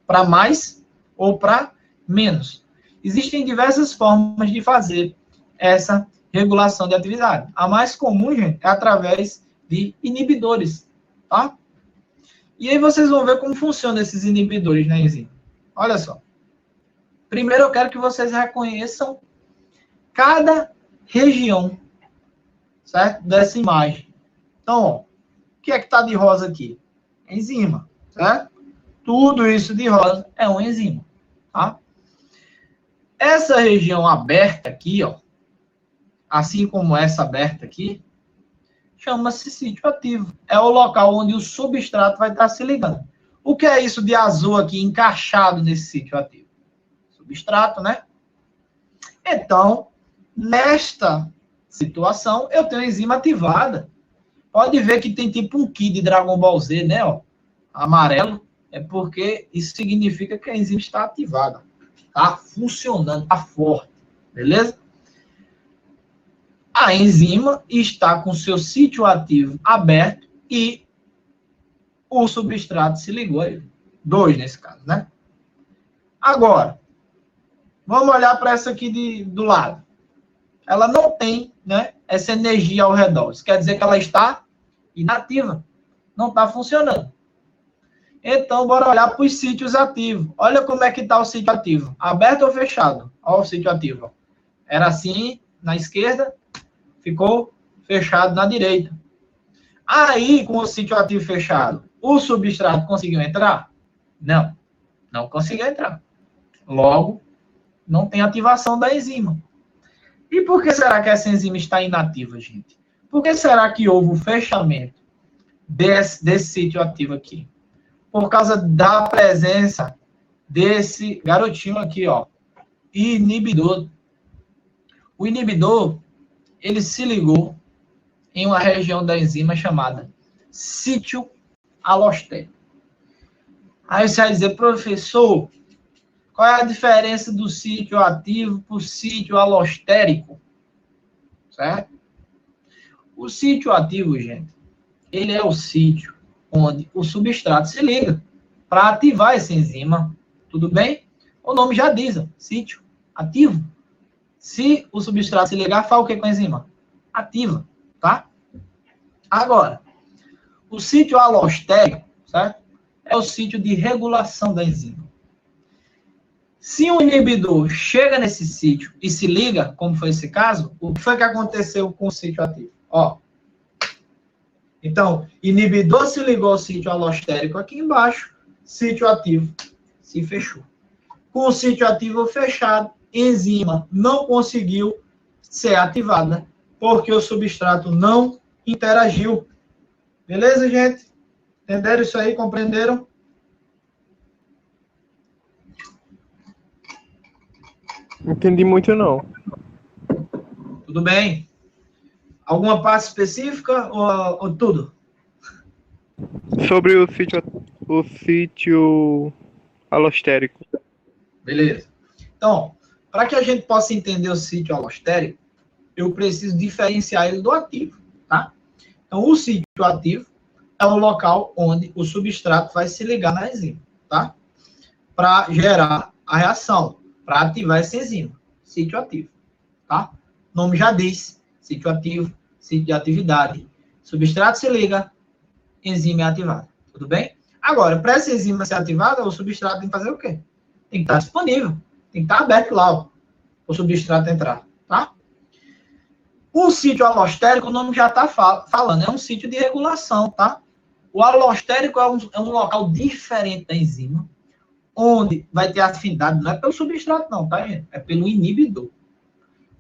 para mais ou para menos. Existem diversas formas de fazer essa regulação de atividade. A mais comum, gente, é através de inibidores, tá? E aí vocês vão ver como funcionam esses inibidores na enzima. Olha só. Primeiro eu quero que vocês reconheçam cada região, certo? Dessa imagem. Então, ó, o que é que está de rosa aqui? Enzima, certo? Tudo isso de rosa é uma enzima, tá? Essa região aberta aqui, ó, assim como essa aberta aqui, chama-se sítio ativo. É o local onde o substrato vai estar se ligando. O que é isso de azul aqui encaixado nesse sítio ativo? Substrato, né? Então, nesta situação, eu tenho a enzima ativada. Pode ver que tem tipo um Ki de Dragon Ball Z, né? Ó, amarelo. É porque isso significa que a enzima está ativada. Está funcionando, está forte. Beleza? A enzima está com seu sítio ativo aberto e o substrato se ligou a ele. 2 nesse caso, né? Agora, vamos olhar para essa aqui do lado. Ela não tem, né, essa energia ao redor. Isso quer dizer que ela está inativa. Não está funcionando. Então, bora olhar para os sítios ativos. Olha como é que está o sítio ativo. Aberto ou fechado? Olha o sítio ativo. Era assim, na esquerda, ficou fechado na direita. Aí, com o sítio ativo fechado, o substrato conseguiu entrar? Não. Não conseguiu entrar. Logo, não tem ativação da enzima. E por que será que essa enzima está inativa, gente? Por que será que houve o fechamento desse sítio ativo aqui? Por causa da presença desse garotinho aqui, ó, inibidor. O inibidor, ele se ligou em uma região da enzima chamada sítio alostérico. Aí você vai dizer, professor, qual é a diferença do sítio ativo para o sítio alostérico? Certo? O sítio ativo, gente, ele é o sítio onde o substrato se liga para ativar essa enzima. Tudo bem? O nome já diz, ó, sítio ativo. Se o substrato se ligar, faz o que com a enzima? Ativa, tá? Agora, o sítio alostérico, certo? É o sítio de regulação da enzima. Se um inibidor chega nesse sítio e se liga, como foi esse caso, o que foi que aconteceu com o sítio ativo? Ó. Então, inibidor se ligou ao sítio alostérico aqui embaixo, sítio ativo se fechou. Com o sítio ativo fechado, enzima não conseguiu ser ativada, porque o substrato não interagiu. Beleza, gente? Entenderam isso aí? Compreenderam? Entendi muito, não. Tudo bem? Alguma parte específica ou tudo? Sobre o sítio alostérico. Beleza. Então, para que a gente possa entender o sítio alostérico, eu preciso diferenciar ele do ativo, tá? Então, o sítio ativo é o local onde o substrato vai se ligar na enzima, tá? Para gerar a reação, para ativar essa enzima. Sítio ativo, tá? O nome já diz, sítio ativo, sítio de atividade. Substrato se liga, enzima é ativada. Tudo bem? Agora, para essa enzima ser ativada, o substrato tem que fazer o quê? Tem que estar disponível. Tem que estar aberto lá, ó, o substrato entrar, tá? O sítio alostérico, o nome já está falando, é um sítio de regulação, tá? O alostérico é um local diferente da enzima, onde vai ter afinidade, não é pelo substrato não, tá, gente? É pelo inibidor.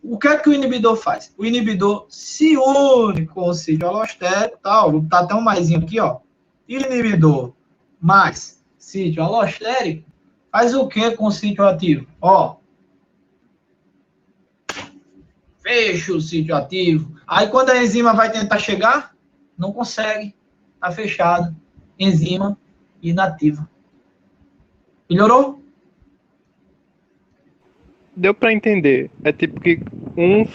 O que é que o inibidor faz? O inibidor se une com o sítio alostérico, tá? Vou botar até um maisinho aqui, ó. Inibidor mais sítio alostérico faz o que com o sítio ativo? Ó. Fecha o sítio ativo. Aí quando a enzima vai tentar chegar, não consegue. Tá fechado. Enzima inativa. Melhorou? Deu para entender. É tipo que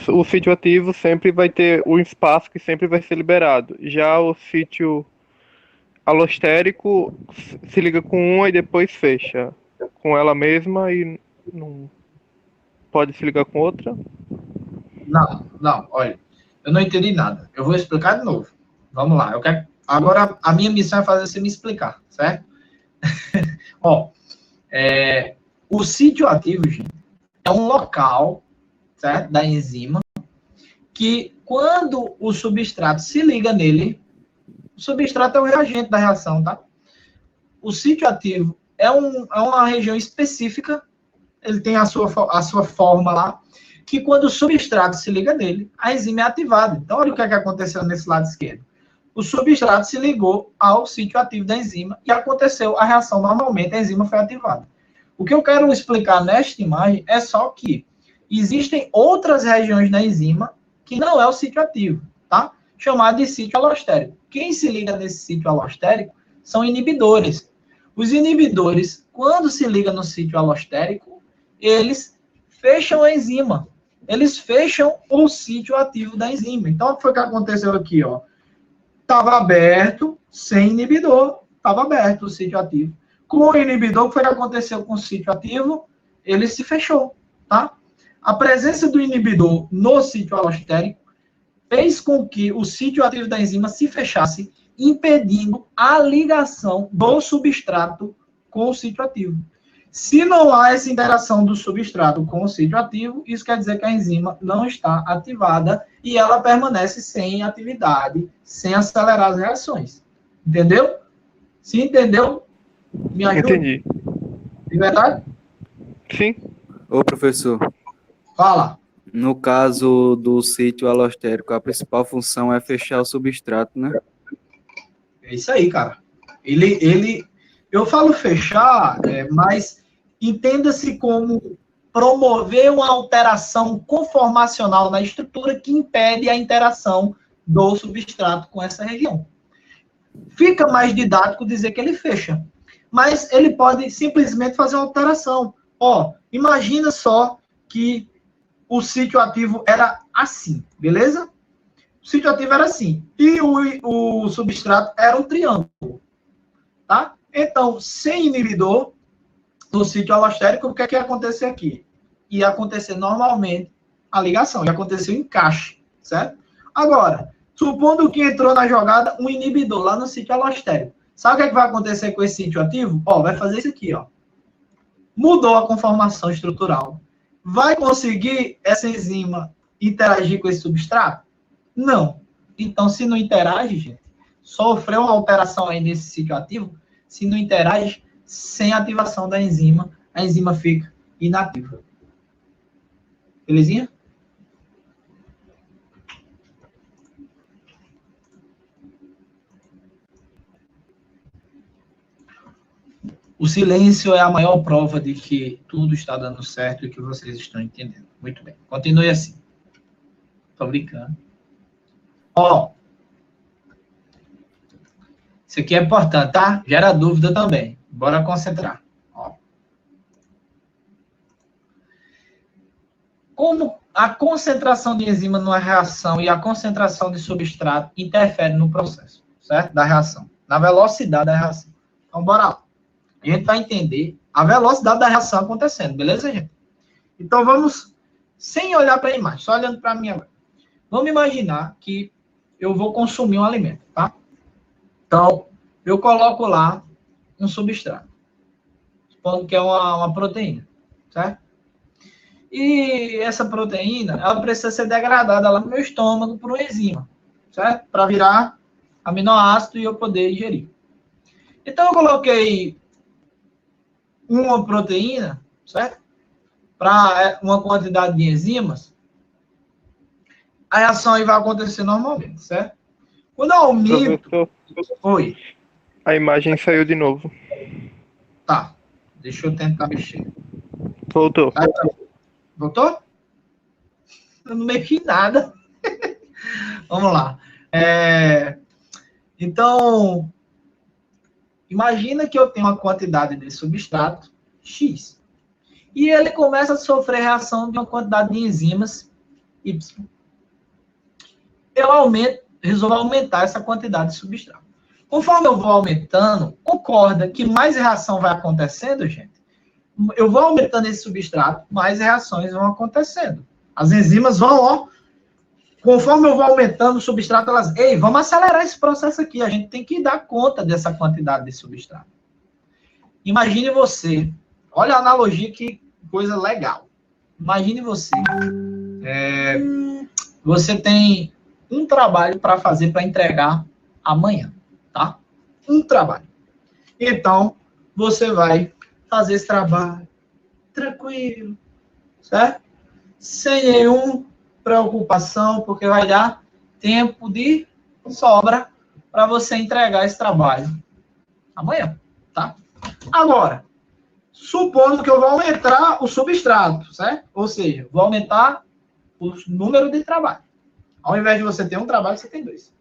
o sítio ativo sempre vai ter um espaço que sempre vai ser liberado. Já o sítio alostérico se liga com uma e depois fecha com ela mesma e não pode se ligar com outra. Não, olha, eu não entendi nada. Eu vou explicar de novo. Vamos lá. Agora, a minha missão é fazer você me explicar, certo? Ó, o sítio ativo, gente, é um local, certo, da enzima, que quando o substrato se liga nele, o substrato é o reagente da reação, tá? O sítio ativo é uma região específica, ele tem a sua forma lá, que quando o substrato se liga nele, a enzima é ativada. Então, olha o que aconteceu nesse lado esquerdo. O substrato se ligou ao sítio ativo da enzima e aconteceu a reação normalmente, a enzima foi ativada. O que eu quero explicar nesta imagem é só que existem outras regiões da enzima que não é o sítio ativo, tá? Chamado de sítio alostérico. Quem se liga nesse sítio alostérico são inibidores. Os inibidores, quando se ligam no sítio alostérico, eles fecham a enzima. eles fecham o sítio ativo da enzima. Então, o que foi que aconteceu aqui, ó? Estava aberto, sem inibidor, estava aberto o sítio ativo. Com o inibidor, o que foi que aconteceu com o sítio ativo? Ele se fechou, tá? A presença do inibidor no sítio alostérico fez com que o sítio ativo da enzima se fechasse, impedindo a ligação do substrato com o sítio ativo. Se não há essa interação do substrato com o sítio ativo, isso quer dizer que a enzima não está ativada e ela permanece sem atividade, sem acelerar as reações. Entendeu? Se entendeu, me ajuda. Entendi. De verdade? Sim. Ô, professor, Fala. no caso do sítio alostérico, a principal função é fechar o substrato, né? É isso aí, cara. Eu falo fechar, mas entenda-se como promover uma alteração conformacional na estrutura que impede a interação do substrato com essa região. Fica mais didático dizer que ele fecha, mas ele pode simplesmente fazer uma alteração. Ó, imagina só que o sítio ativo era assim, beleza? O sítio ativo era assim, e o substrato era um triângulo, tá? Então, sem inibidor, no sítio alostérico, o que é que ia acontecer aqui? Ia acontecer normalmente a ligação, ia acontecer o encaixe, certo? Agora, supondo que entrou na jogada um inibidor lá no sítio alostérico. Sabe o que é que vai acontecer com esse sítio ativo? Ó, vai fazer isso aqui, ó. Mudou a conformação estrutural. Vai conseguir essa enzima interagir com esse substrato? Não. Então, se não interage, gente, sofreu uma alteração aí nesse sítio ativo, se não interage, sem ativação da enzima, a enzima fica inativa. Belezinha? O silêncio é a maior prova de que tudo está dando certo e que vocês estão entendendo. Muito bem. Continue assim. Tô brincando. Ó. Isso aqui é importante, tá? Gera dúvida também. Bora concentrar. Ó. Como a concentração de enzima numa reação e a concentração de substrato interferem no processo, certo? Da reação. Na velocidade da reação. Então, bora lá. A gente vai entender a velocidade da reação acontecendo, beleza, gente? Então, vamos, sem olhar para a imagem, só olhando para mim agora. Vamos imaginar que eu vou consumir um alimento, tá? Então, eu coloco lá um substrato. Supondo que é uma proteína, certo? E essa proteína, ela precisa ser degradada lá no meu estômago por uma enzima, certo? Para virar aminoácido e eu poder ingerir. Então, eu coloquei uma proteína, certo? Para uma quantidade de enzimas, a reação aí vai acontecer normalmente, certo? Quando eu aumento... Professor, Oi. a imagem saiu de novo. Tá. Deixa eu tentar mexer. Voltou. Voltou? Eu não mexi em nada. Vamos lá. Então, imagina que eu tenho uma quantidade de substrato X. E ele começa a sofrer reação de uma quantidade de enzimas Y. Eu resolvo aumentar essa quantidade de substrato. Conforme eu vou aumentando, concorda que mais reação vai acontecendo, gente? Eu vou aumentando esse substrato, mais reações vão acontecendo. As enzimas vão, ó, conforme eu vou aumentando o substrato, elas, ei, vamos acelerar esse processo aqui, a gente tem que dar conta dessa quantidade de substrato. Imagine você, olha a analogia, que coisa legal. Imagine você, você tem um trabalho para fazer, para entregar amanhã, tá? Um trabalho. Então, você vai fazer esse trabalho tranquilo, certo? Sem nenhuma preocupação, porque vai dar tempo de sobra para você entregar esse trabalho amanhã, tá? Agora, supondo que eu vou aumentar o substrato, certo? Ou seja, vou aumentar o número de trabalho. Ao invés de você ter um trabalho, você tem dois.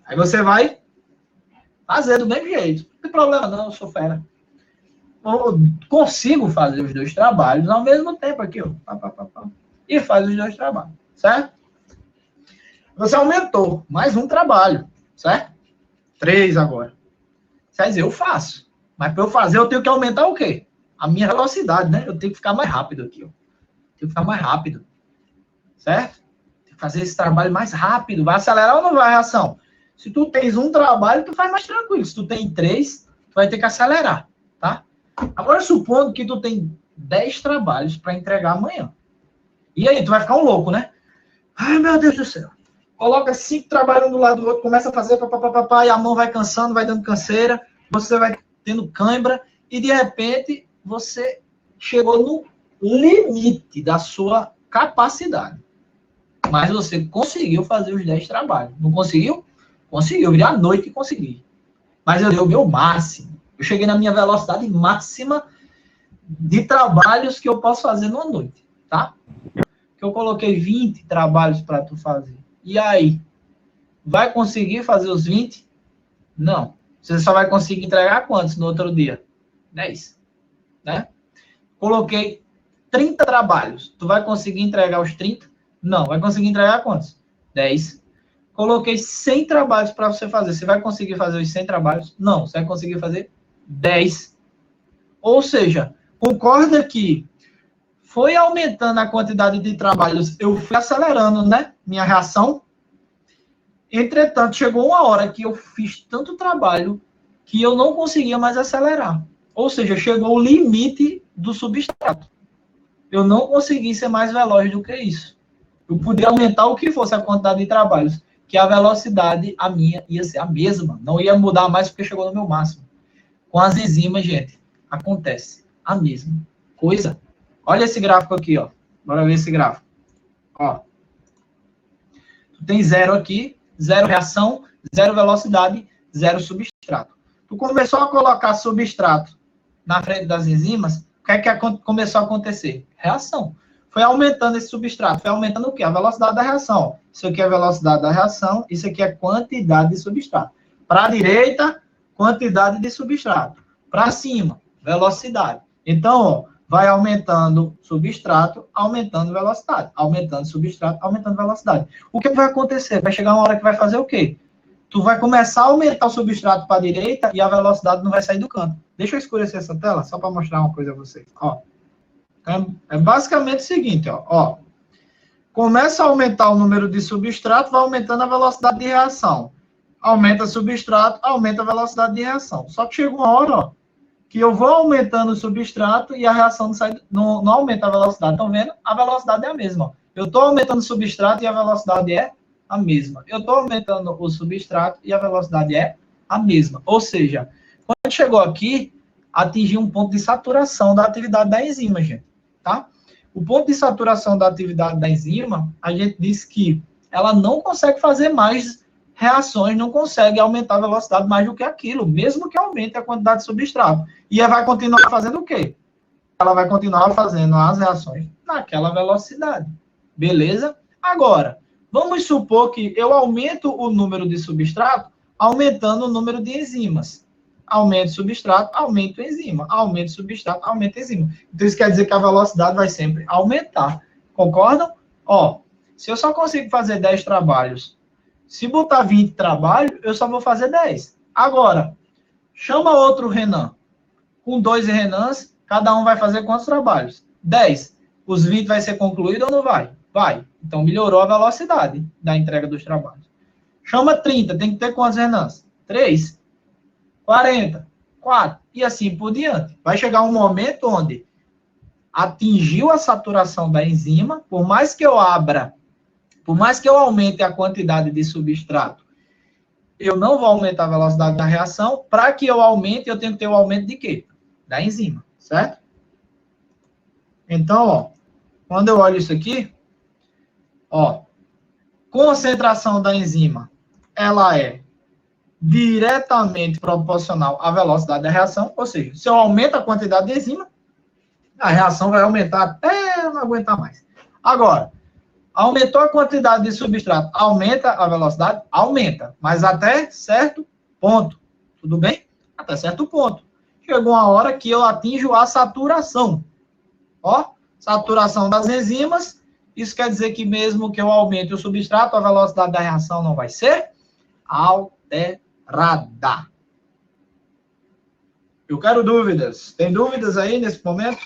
Aí você vai fazer do mesmo jeito. Não tem problema não, eu sou fera. Eu consigo fazer os dois trabalhos ao mesmo tempo aqui, ó. e faz os 2 trabalhos, certo? Você aumentou mais um trabalho, certo? 3 agora. Você vai dizer, eu faço. Mas para eu fazer, eu tenho que aumentar o quê? A minha velocidade, né? Eu tenho que ficar mais rápido aqui, ó. Tenho que ficar mais rápido. Certo? Tem que fazer esse trabalho mais rápido. Vai acelerar ou não vai a reação? Se tu tens um trabalho, tu faz mais tranquilo. Se tu tem 3, tu vai ter que acelerar, tá? Agora, supondo que tu tem 10 trabalhos para entregar amanhã. E aí, tu vai ficar um louco, né? Ai, meu Deus do céu. Coloca 5 trabalhos um do lado do outro, começa a fazer, papapá, e a mão vai cansando, vai dando canseira, você vai tendo cãibra, e de repente, você chegou no limite da sua capacidade. Mas você conseguiu fazer os 10 trabalhos. Não conseguiu? Conseguiu. Eu virei à noite e consegui. Mas eu dei o meu máximo. Eu cheguei na minha velocidade máxima de trabalhos que eu posso fazer numa noite, tá? Que eu coloquei 20 trabalhos para tu fazer. E aí? Vai conseguir fazer os 20? Não. Você só vai conseguir entregar quantos no outro dia? 10. Né? Coloquei 30 trabalhos. Tu vai conseguir entregar os 30? Não. Vai conseguir entregar quantos? 10. Coloquei 100 trabalhos para você fazer. Você vai conseguir fazer os 100 trabalhos? Não. Você vai conseguir fazer 10. Ou seja, concorda que foi aumentando a quantidade de trabalhos, eu fui acelerando, né? Minha reação. Entretanto, chegou uma hora que eu fiz tanto trabalho que eu não conseguia mais acelerar. Ou seja, chegou o limite do substrato. Eu não consegui ser mais veloz do que isso. Eu podia aumentar o que fosse a quantidade de trabalhos, que a velocidade, a minha, ia ser a mesma. Não ia mudar mais porque chegou no meu máximo. Com as enzimas, gente, acontece a mesma coisa. Olha esse gráfico aqui, ó. Bora ver esse gráfico. Ó. Tu tem 0 aqui, 0 reação, 0 velocidade, 0 substrato. Tu começou a colocar substrato na frente das enzimas, o que é que começou a acontecer? Reação. Foi aumentando esse substrato. Foi aumentando o quê? A velocidade da reação. Isso aqui é a velocidade da reação, isso aqui é quantidade de substrato. Para a direita, quantidade de substrato. Para cima, velocidade. Então, ó, vai aumentando substrato, aumentando velocidade. Aumentando substrato, aumentando velocidade. O que vai acontecer? Vai chegar uma hora que vai fazer o quê? Tu vai começar a aumentar o substrato para a direita e a velocidade não vai sair do canto. Deixa eu escurecer essa tela, só para mostrar uma coisa a vocês. Ó. É basicamente o seguinte, ó. Começa a aumentar o número de substrato, vai aumentando a velocidade de reação. Aumenta o substrato, aumenta a velocidade de reação. Só que chega uma hora, ó, que eu vou aumentando o substrato e a reação não aumenta a velocidade. Estão vendo? A velocidade é a mesma. Ó. Eu estou aumentando o substrato e a velocidade é a mesma. Eu estou aumentando o substrato e a velocidade é a mesma. Ou seja, quando chegou aqui, atingiu um ponto de saturação da atividade da enzima, gente. Tá? O ponto de saturação da atividade da enzima, a gente diz que ela não consegue fazer mais reações, não consegue aumentar a velocidade mais do que aquilo, mesmo que aumente a quantidade de substrato. E ela vai continuar fazendo o quê? Ela vai continuar fazendo as reações naquela velocidade. Beleza? Agora, vamos supor que eu aumento o número de substrato, aumentando o número de enzimas. Aumento substrato, aumento enzima. Aumento substrato, aumento enzima. Então, isso quer dizer que a velocidade vai sempre aumentar. Concordam? Ó, se eu só consigo fazer 10 trabalhos, se botar 20 trabalhos, eu só vou fazer 10. Agora, chama outro Renan. Com 2 Renans, cada um vai fazer quantos trabalhos? 10. Os 20 vai ser concluído ou não vai? Vai. Então, melhorou a velocidade da entrega dos trabalhos. Chama 30, tem que ter quantos Renans? 3. 40, 4, e assim por diante. Vai chegar um momento onde atingiu a saturação da enzima, por mais que eu abra, por mais que eu aumente a quantidade de substrato, eu não vou aumentar a velocidade da reação. Para que eu aumente, eu tenho que ter o aumento de quê? Da enzima, certo? Então, ó, quando eu olho isso aqui, ó, concentração da enzima, ela é diretamente proporcional à velocidade da reação, ou seja, se eu aumento a quantidade de enzima, a reação vai aumentar até não aguentar mais. Agora, aumentou a quantidade de substrato, aumenta a velocidade? Aumenta, mas até certo ponto. Tudo bem? Até certo ponto. Chegou uma hora que eu atinjo a saturação. Ó, saturação das enzimas Isso quer dizer que mesmo que eu aumente o substrato, a velocidade da reação não vai ser alterada. Eu quero dúvidas. Tem dúvidas aí nesse momento?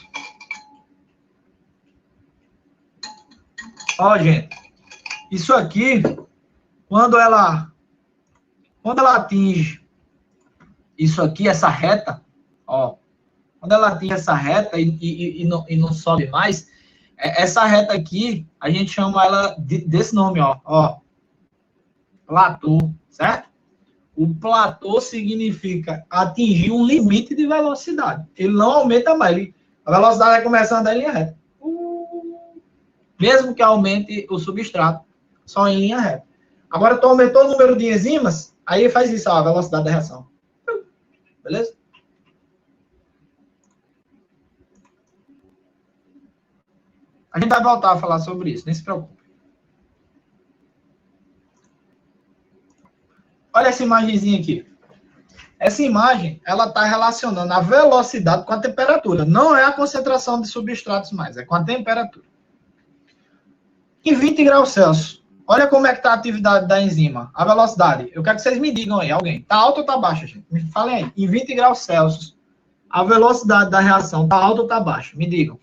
Ó, gente, isso aqui, quando ela atinge isso aqui, essa reta, ó, quando ela atinge essa reta e não sobe mais, essa reta aqui, a gente chama ela desse nome, ó, platô, certo? O platô significa atingir um limite de velocidade. Ele não aumenta mais, a velocidade vai começar a andar em linha reta. Mesmo que aumente o substrato, só em linha reta. Agora, tu aumentou o número de enzimas, aí faz isso, ó, a velocidade da reação. Beleza? A gente vai voltar a falar sobre isso, nem se preocupe. Olha essa imagenzinha aqui. Essa imagem, ela está relacionando a velocidade com a temperatura. Não é a concentração de substratos mais, é com a temperatura. Em 20 graus Celsius, olha como é que está a atividade da enzima, a velocidade. Eu quero que vocês me digam aí, alguém. Está alta ou está baixa, gente? Me falem aí. Em 20 graus Celsius, a velocidade da reação está alta ou está baixa? Me digam.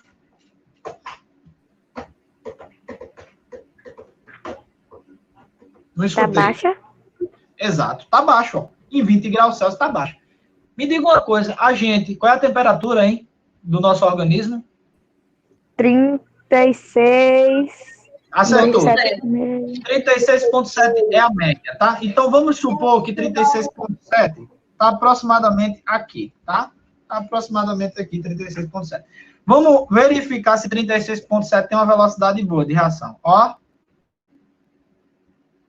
Não escutei. Tá baixa? Exato, tá baixo, ó. Em 20 graus Celsius tá baixo. Me diga uma coisa, a gente, qual é a temperatura, hein, do nosso organismo? 36. Acertou. 37,5. 36,7 é a média, tá? Então vamos supor que 36,7 tá aproximadamente aqui, tá? Tá aproximadamente aqui, 36,7. Vamos verificar se 36,7 tem uma velocidade boa de reação. Ó.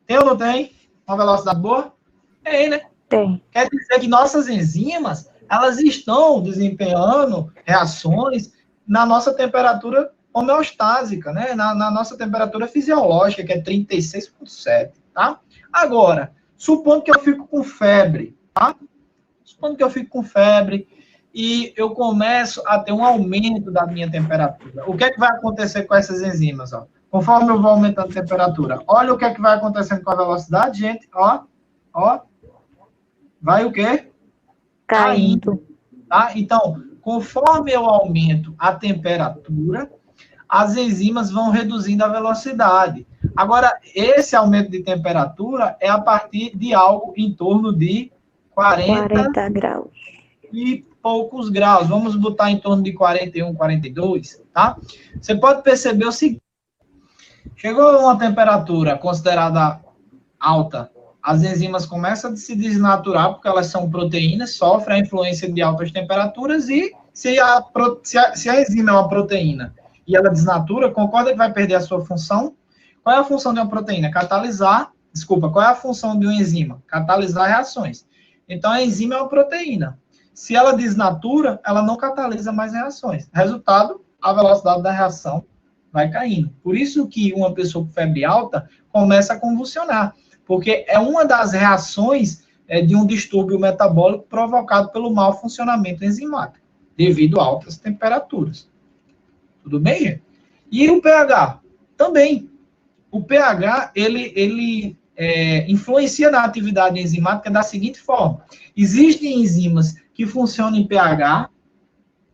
Tem ou não tem? Uma velocidade boa? Tem, né? Tem. Quer dizer que nossas enzimas, elas estão desempenhando reações na nossa temperatura homeostásica, né? Na nossa temperatura fisiológica, que é 36,7, tá? Agora, supondo que eu fico com febre, tá? Supondo que eu fico com febre e eu começo a ter um aumento da minha temperatura. O que é que vai acontecer com essas enzimas, ó? Conforme eu vou aumentando a temperatura, olha o que é que vai acontecendo com a velocidade, gente, ó. Vai o quê? Caindo. Tá? Então, conforme eu aumento a temperatura, as enzimas vão reduzindo a velocidade. Agora, esse aumento de temperatura é a partir de algo em torno de 40 graus. e poucos graus. Vamos botar em torno de 41, 42, tá? Você pode perceber o seguinte. Chegou a uma temperatura considerada alta, as enzimas começam a se desnaturar, porque elas são proteínas, sofrem a influência de altas temperaturas, e se a enzima é uma proteína e ela desnatura, concorda que vai perder a sua função? Qual é a função de uma proteína? Qual é a função de uma enzima? Catalisar reações. Então, a enzima é uma proteína. Se ela desnatura, ela não catalisa mais reações. Resultado, a velocidade da reação vai caindo. Por isso que uma pessoa com febre alta começa a convulsionar, porque é uma das reações de um distúrbio metabólico provocado pelo mau funcionamento enzimático, devido a altas temperaturas. Tudo bem, gente? E o pH? Também. O pH, ele influencia na atividade enzimática da seguinte forma. Existem enzimas que funcionam em pH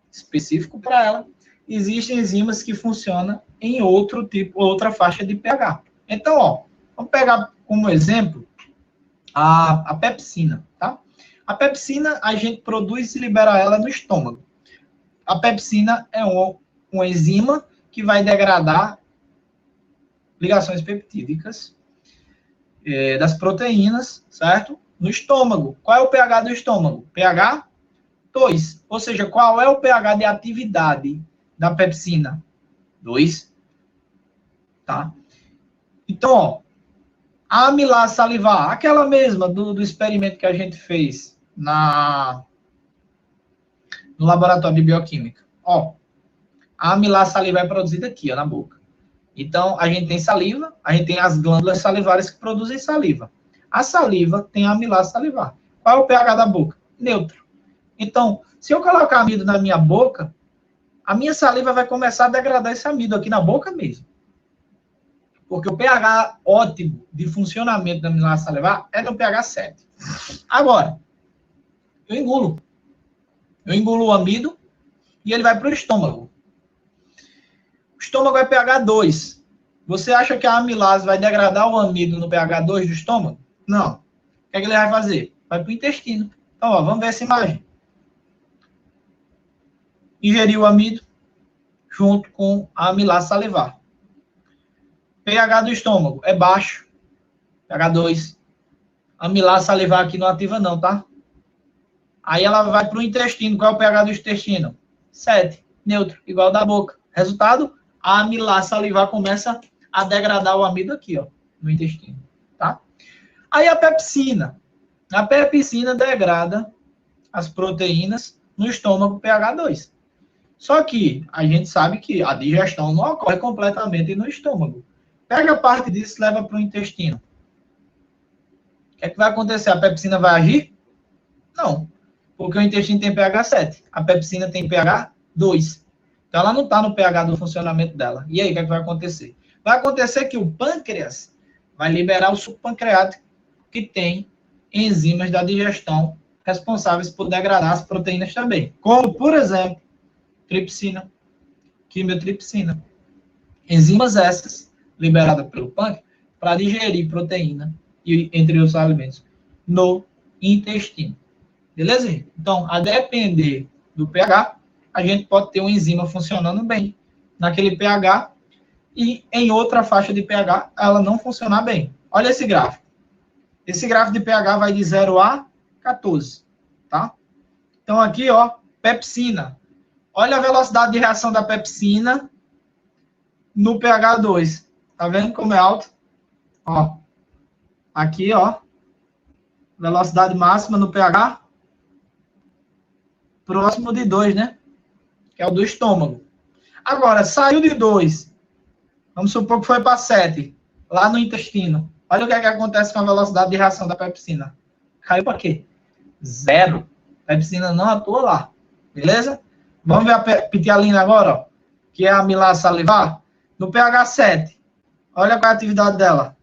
específico para ela, existem enzimas que funcionam em outra faixa de pH. Então, ó, vamos pegar como exemplo a pepsina, tá? A pepsina, a gente produz e libera ela no estômago. A pepsina é uma enzima que vai degradar ligações peptídicas das proteínas, certo? No estômago. Qual é o pH do estômago? pH 2. Ou seja, qual é o pH de atividade da pepsina? 2. Tá? Então, ó, a amilase salivar, aquela mesma do experimento que a gente fez no laboratório de bioquímica. Ó, a amilase salivar é produzida aqui, ó, na boca. Então, a gente tem saliva, a gente tem as glândulas salivares que produzem saliva. A saliva tem a amilase salivar. Qual é o pH da boca? Neutro. Então, se eu colocar amido na minha boca, a minha saliva vai começar a degradar esse amido aqui na boca mesmo. Porque o pH ótimo de funcionamento da amilase salivar é no pH 7. Agora, eu engulo o amido e ele vai para o estômago. O estômago é pH 2. Você acha que a amilase vai degradar o amido no pH 2 do estômago? Não. O que é que ele vai fazer? Vai para o intestino. Então, ó, vamos ver essa imagem. Ingeriu o amido junto com a amilase salivar. pH do estômago é baixo. pH 2. A amilase salivar aqui não ativa não, tá? Aí ela vai para o intestino. Qual é o pH do intestino? 7. Neutro, igual da boca. Resultado, a amilase salivar começa a degradar o amido aqui, ó, no intestino, tá? Aí a pepsina. A pepsina degrada as proteínas no estômago pH 2. Só que a gente sabe que a digestão não ocorre completamente no estômago. Pega parte disso e leva para o intestino. O que é que vai acontecer? A pepsina vai agir? Não. Porque o intestino tem pH 7. A pepsina tem pH 2. Então, ela não está no pH do funcionamento dela. E aí, o que é que vai acontecer? Vai acontecer que o pâncreas vai liberar o suco pancreático, que tem enzimas da digestão responsáveis por degradar as proteínas também. Como, por exemplo, tripsina, quimiotripsina. Enzimas essas, liberadas pelo pâncreas, para digerir proteína, e entre outros alimentos, no intestino. Beleza? Então, a depender do pH, a gente pode ter uma enzima funcionando bem naquele pH e em outra faixa de pH ela não funcionar bem. Olha esse gráfico. Esse gráfico de pH vai de 0 a 14, tá? Então aqui, ó, pepsina. Olha a velocidade de reação da pepsina no pH 2. Tá vendo como é alto? Ó. Aqui, ó. Velocidade máxima no pH próximo de 2, né? Que é o do estômago. Agora, saiu de 2. Vamos supor que foi para 7. Lá no intestino. Olha o que é que acontece com a velocidade de reação da pepsina. Caiu para quê? 0. A pepsina não atua lá. Beleza? Vamos ver a pitialina agora, ó, que é a amilase salivar. No pH 7. Olha qual é a atividade dela.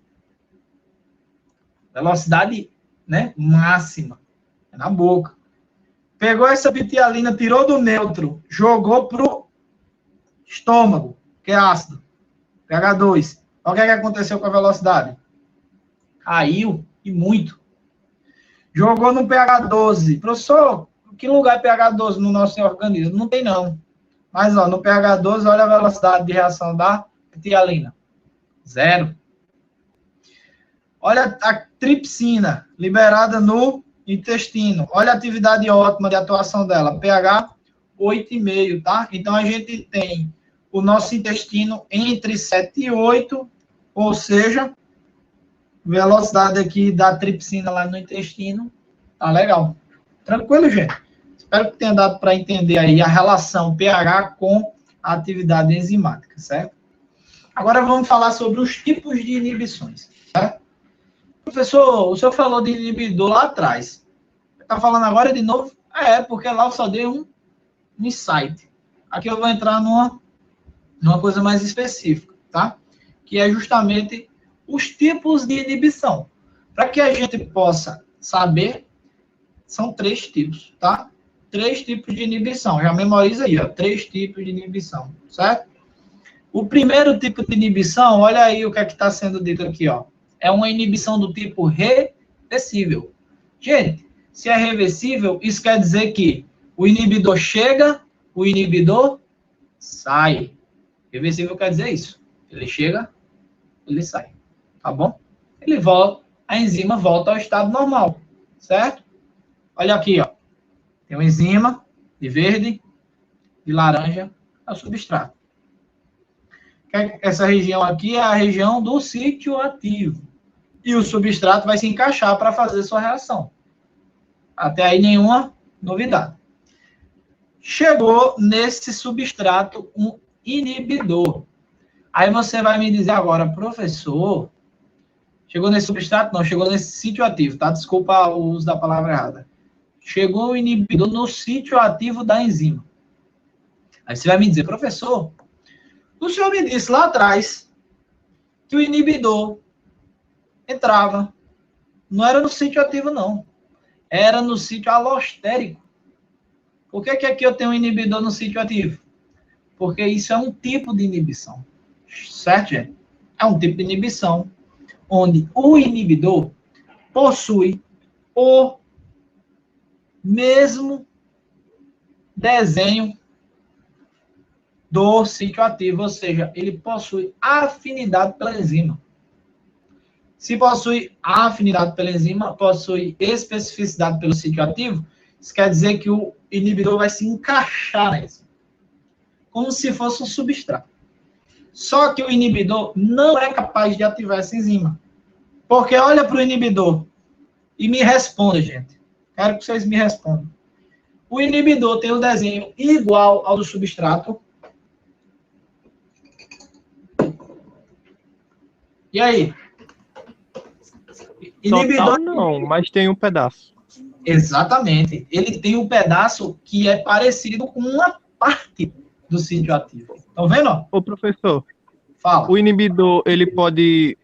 Velocidade, né, máxima. É na boca. Pegou essa pitialina, tirou do neutro, jogou pro estômago, que é ácido. pH 2. Olha o que é que aconteceu com a velocidade. Caiu, e muito. Jogou no pH 12. Professor, que lugar é pH 12 no nosso organismo? Não tem, não. Mas, ó, no pH 12, olha a velocidade de reação da pitialina. 0. Olha a tripsina, liberada no intestino. Olha a atividade ótima de atuação dela. pH 8,5, tá? Então, a gente tem o nosso intestino entre 7 e 8, ou seja, velocidade aqui da tripsina lá no intestino. Tá legal. Tranquilo, gente? Espero que tenha dado para entender aí a relação pH com a atividade enzimática, certo? Agora vamos falar sobre os tipos de inibições, certo? Professor, o senhor falou de inibidor lá atrás. Está falando agora de novo? É, porque lá eu só dei um insight. Aqui eu vou entrar numa coisa mais específica, tá? Que é justamente os tipos de inibição. Para que a gente possa saber, são 3 tipos, tá? 3 tipos de inibição. Já memoriza aí, ó. 3 tipos de inibição, certo? O primeiro tipo de inibição, olha aí o que é que está sendo dito aqui, ó. É uma inibição do tipo reversível. Gente, se é reversível, isso quer dizer que o inibidor chega, o inibidor sai. Reversível quer dizer isso. Ele chega, ele sai. Tá bom? Ele volta, a enzima volta ao estado normal. Certo? Olha aqui, ó. Tem uma enzima de verde, de laranja, é o substrato. Essa região aqui é a região do sítio ativo. E o substrato vai se encaixar para fazer sua reação. Até aí nenhuma novidade. Chegou nesse substrato um inibidor. Aí você vai me dizer agora, professor, chegou nesse substrato? Não, chegou nesse sítio ativo, tá? Desculpa o uso da palavra errada. Chegou o inibidor no sítio ativo da enzima. Aí você vai me dizer, professor, o senhor me disse lá atrás que o inibidor entrava. Não era no sítio ativo, não. Era no sítio alostérico. Por que aqui eu tenho um inibidor no sítio ativo? Porque isso é um tipo de inibição. Certo, gente? É um tipo de inibição onde o inibidor possui o mesmo desenho do sítio ativo, ou seja, ele possui afinidade pela enzima. Se possui afinidade pela enzima, possui especificidade pelo sítio ativo, isso quer dizer que o inibidor vai se encaixar na enzima, como se fosse um substrato. Só que o inibidor não é capaz de ativar essa enzima. Porque olha para o inibidor e me responda, gente. Quero que vocês me respondam. O inibidor tem um desenho igual ao do substrato. E aí? Total não, mas tem um pedaço. Exatamente. Ele tem um pedaço que é parecido com uma parte do sítio ativo. Estão vendo? Ô, professor, Fala. o inibidor, ele pode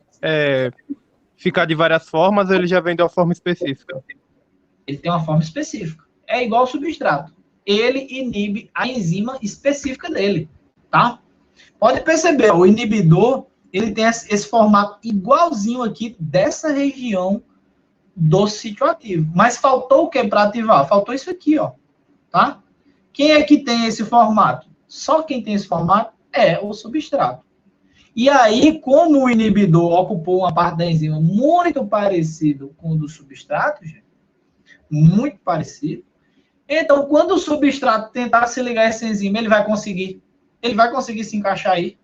ficar de várias formas ou ele já vem de uma forma específica? Ele tem uma forma específica. É igual ao substrato. Ele inibe a enzima específica dele, tá? Pode perceber, o inibidor, ele tem esse formato igualzinho aqui dessa região do sítio ativo. Mas faltou o que para ativar? Faltou isso aqui, ó, tá? Quem é que tem esse formato? Só quem tem esse formato é o substrato. E aí, como o inibidor ocupou uma parte da enzima muito parecido com o do substrato, gente, muito parecido, então, quando o substrato tentar se ligar a essa enzima, ele vai conseguir se encaixar aí?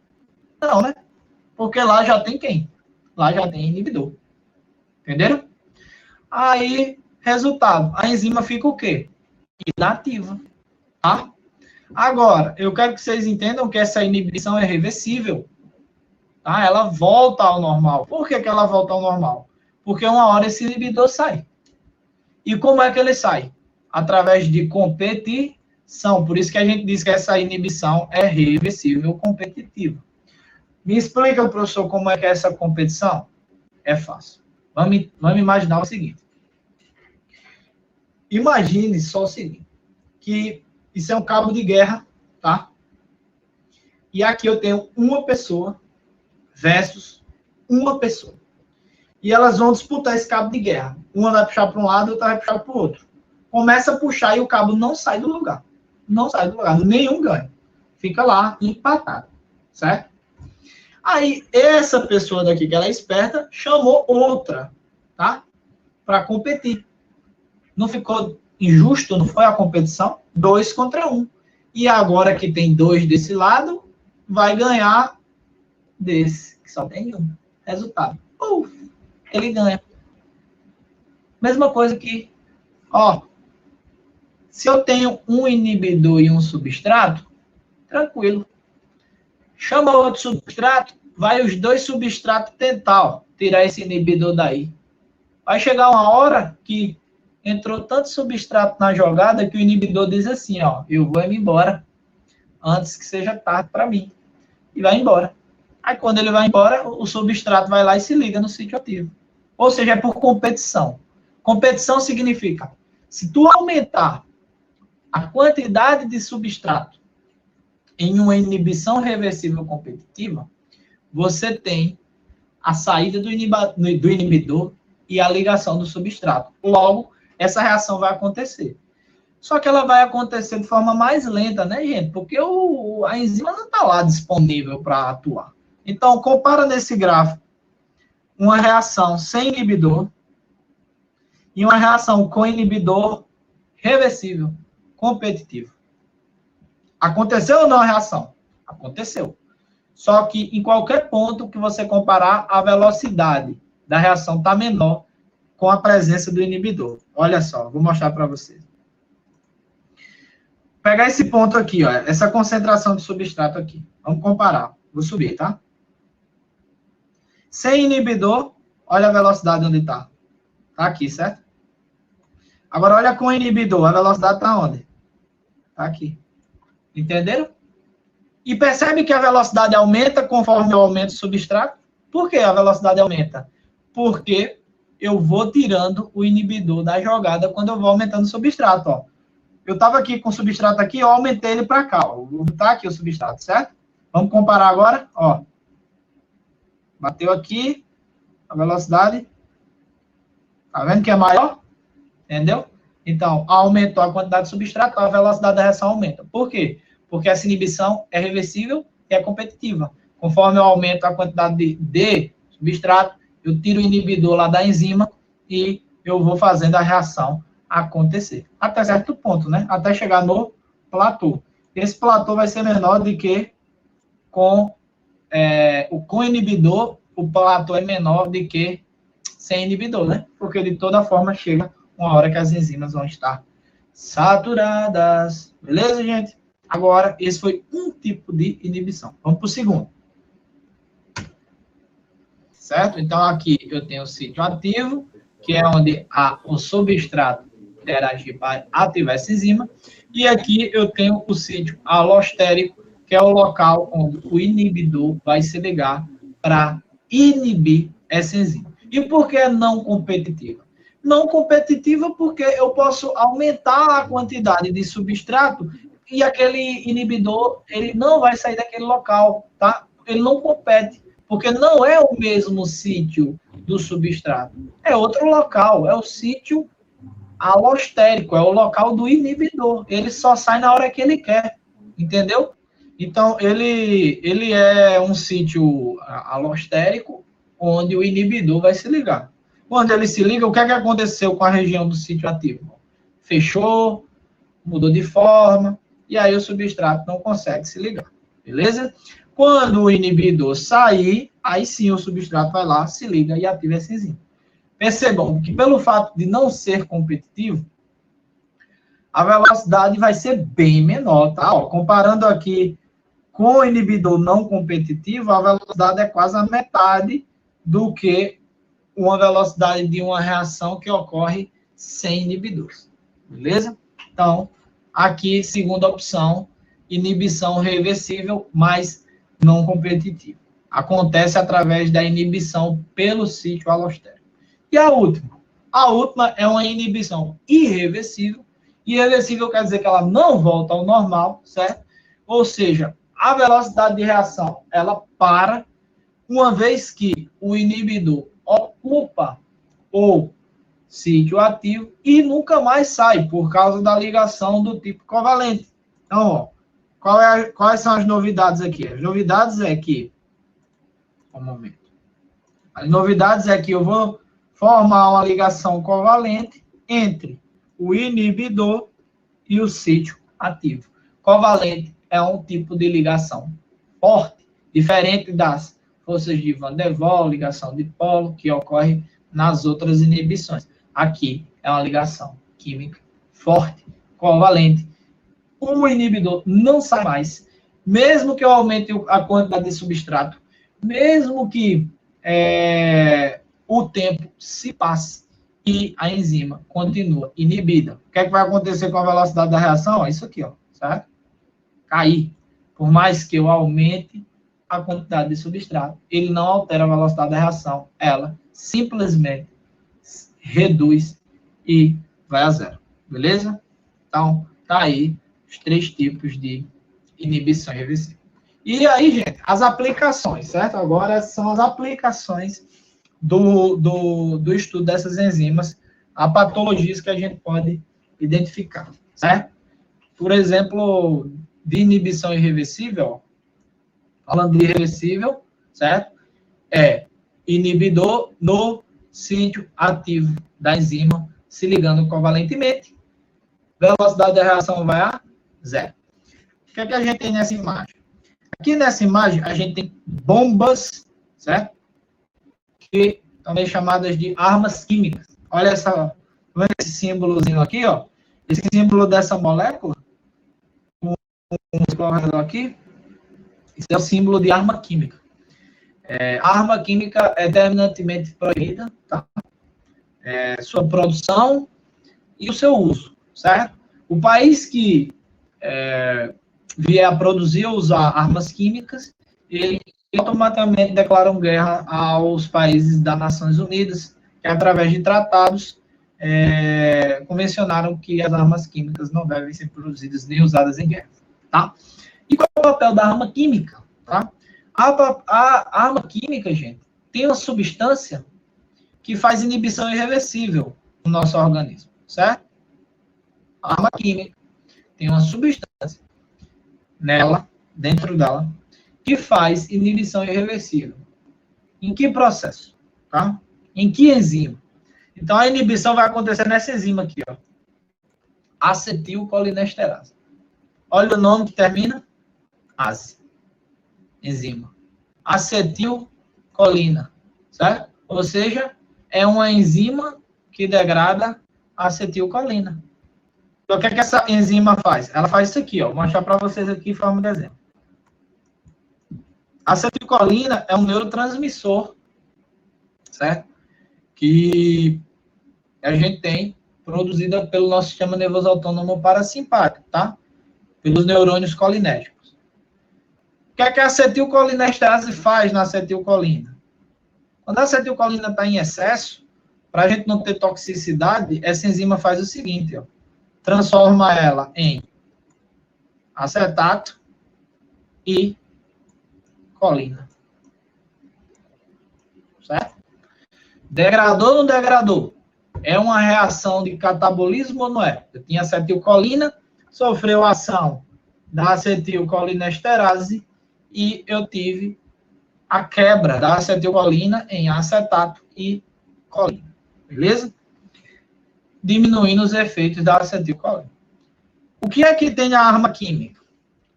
Não, né? Porque lá já tem quem? Lá já tem inibidor. Entenderam? Aí, resultado, a enzima fica o quê? Inativa. Tá? Agora, eu quero que vocês entendam que essa inibição é reversível. Tá? Ela volta ao normal. Por que ela volta ao normal? Porque uma hora esse inibidor sai. E como é que ele sai? Através de competição. Por isso que a gente diz que essa inibição é reversível competitiva. Me explica, professor, como é que é essa competição? É fácil. Vamos imaginar o seguinte. Imagine só o seguinte, que isso é um cabo de guerra, tá? E aqui eu tenho uma pessoa versus uma pessoa. E elas vão disputar esse cabo de guerra. Uma vai puxar para um lado, outra vai puxar para o outro. Começa a puxar e o cabo não sai do lugar. Não sai do lugar. Nenhum ganha. Fica lá empatado. Certo? Aí, essa pessoa daqui, que ela é esperta, chamou outra, tá? Para competir. Não ficou injusto, não foi a competição? 2 contra 1. E agora que tem 2 desse lado, vai ganhar desse, que só tem um. Resultado. Ele ganha. Mesma coisa que, ó, se eu tenho um inibidor e um substrato, tranquilo. Chama outro substrato, vai os 2 substratos tentar, ó, tirar esse inibidor daí. Vai chegar uma hora que entrou tanto substrato na jogada que o inibidor diz assim, ó, eu vou me embora antes que seja tarde para mim. E vai embora. Aí quando ele vai embora, o substrato vai lá e se liga no sítio ativo. Ou seja, é por competição. Competição significa, se tu aumentar a quantidade de substrato em uma inibição reversível competitiva, você tem a saída do inibidor e a ligação do substrato. Logo, essa reação vai acontecer. Só que ela vai acontecer de forma mais lenta, né, gente? Porque a enzima não está lá disponível para atuar. Então, compara nesse gráfico uma reação sem inibidor e uma reação com inibidor reversível, competitivo. Aconteceu ou não a reação? Aconteceu. Só que em qualquer ponto que você comparar, a velocidade da reação está menor com a presença do inibidor. Olha só, vou mostrar para vocês. Pegar esse ponto aqui, ó, essa concentração de substrato aqui. Vamos comparar. Vou subir, tá? Sem inibidor, olha a velocidade onde está. Está aqui, certo? Agora, olha com inibidor, a velocidade está onde? Está aqui. Entenderam? E percebe que a velocidade aumenta conforme eu aumento o substrato? Por que a velocidade aumenta? Porque eu vou tirando o inibidor da jogada quando eu vou aumentando o substrato, ó. Eu estava aqui com o substrato aqui, eu aumentei ele para cá, ó. Vou botar aqui o substrato, certo? Vamos comparar agora, ó. Bateu aqui, a velocidade. Tá vendo que é maior? Entendeu? Então, aumentou a quantidade de substrato, a velocidade da reação aumenta. Por quê? Porque essa inibição é reversível e é competitiva. Conforme eu aumento a quantidade de substrato, eu tiro o inibidor lá da enzima e eu vou fazendo a reação acontecer. Até certo ponto, né? Até chegar no platô. Esse platô vai ser menor do que com inibidor, o platô é menor do que sem inibidor, né? Porque de toda forma chega uma hora que as enzimas vão estar saturadas. Beleza, gente? Agora, esse foi um tipo de inibição. Vamos para o segundo. Certo? Então, aqui eu tenho o sítio ativo, que é onde o substrato interagir para ativar essa enzima. E aqui eu tenho o sítio alostérico, que é o local onde o inibidor vai se ligar para inibir essa enzima. E por que não competitiva? Não competitiva porque eu posso aumentar a quantidade de substrato e aquele inibidor, ele não vai sair daquele local, tá? Ele não compete, porque não é o mesmo sítio do substrato. É outro local, é o sítio alostérico, é o local do inibidor. Ele só sai na hora que ele quer, entendeu? Então, ele é um sítio alostérico, onde o inibidor vai se ligar. Quando ele se liga, o que é que aconteceu com a região do sítio ativo? Fechou, mudou de forma, e aí o substrato não consegue se ligar, beleza? Quando o inibidor sair, aí sim o substrato vai lá, se liga e ativa essa enzima. Percebam que pelo fato de não ser competitivo, a velocidade vai ser bem menor, tá? Ó, comparando aqui com o inibidor não competitivo, a velocidade é quase a metade do que uma velocidade de uma reação que ocorre sem inibidores. Beleza? Então, aqui, segunda opção, inibição reversível, mas não competitiva. Acontece através da inibição pelo sítio alostérico. E a última? A última é uma inibição irreversível. Irreversível quer dizer que ela não volta ao normal, certo? Ou seja, a velocidade de reação, ela para, uma vez que o inibidor ocupa o sítio ativo e nunca mais sai, por causa da ligação do tipo covalente. Então, ó, quais são as novidades aqui? As novidades é que... Um momento. As novidades é que eu vou formar uma ligação covalente entre o inibidor e o sítio ativo. Covalente é um tipo de ligação forte, diferente das forças de Van der Waals, ligação de polo, que ocorre nas outras inibições. Aqui é uma ligação química forte, covalente. O inibidor não sai mais, mesmo que eu aumente a quantidade de substrato, mesmo que o tempo se passe e a enzima continua inibida. O que é que vai acontecer com a velocidade da reação? Isso aqui, ó, certo? Cair. Por mais que eu aumente a quantidade de substrato, ele não altera a velocidade da reação. Ela simplesmente reduz e vai a zero. Beleza? Então, tá aí os 3 tipos de inibição irreversível. E aí, gente, as aplicações, certo? Agora são as aplicações do estudo dessas enzimas a patologias que a gente pode identificar, certo? Por exemplo, de inibição irreversível, falando de irreversível, certo? É inibidor no sítio ativo da enzima se ligando covalentemente, velocidade da reação vai a zero. O que é que a gente tem nessa imagem? Aqui nessa imagem, a gente tem bombas, certo? Que também chamadas de armas químicas. Olha esse símbolozinho aqui, ó. Esse símbolo dessa molécula, aqui, esse é o símbolo de arma química. A arma química é terminantemente proibida, tá? Sua produção e o seu uso, certo? O país que vier a produzir ou usar armas químicas, ele e automaticamente declaram guerra aos países das Nações Unidas, que através de tratados convencionaram que as armas químicas não devem ser produzidas nem usadas em guerra, tá? E qual é o papel da arma química, tá? A arma química, gente, tem uma substância que faz inibição irreversível no nosso organismo, certo? A arma química tem uma substância nela, dentro dela, que faz inibição irreversível. Em que processo? Tá? Em que enzima? Então, a inibição vai acontecer nessa enzima aqui, ó. Acetilcolinesterase. Olha o nome que termina. ASE. Enzima. Acetilcolina. Certo? Ou seja, é uma enzima que degrada acetilcolina. Então, o que é que essa enzima faz? Ela faz isso aqui, ó. Vou mostrar para vocês aqui em forma de exemplo. A acetilcolina é um neurotransmissor, certo? Que a gente tem produzida pelo nosso sistema nervoso autônomo parasimpático, tá? Pelos neurônios colinérgicos. O que é que a acetilcolinesterase faz na acetilcolina? Quando a acetilcolina está em excesso, para a gente não ter toxicidade, essa enzima faz o seguinte, ó. Transforma ela em acetato e colina. Certo? Degradou ou não degradou? É uma reação de catabolismo ou não é? Eu tinha acetilcolina, sofreu a ação da acetilcolinesterase e eu tive a quebra da acetilcolina em acetato e colina. Beleza? Diminuindo os efeitos da acetilcolina. O que é que tem a arma química?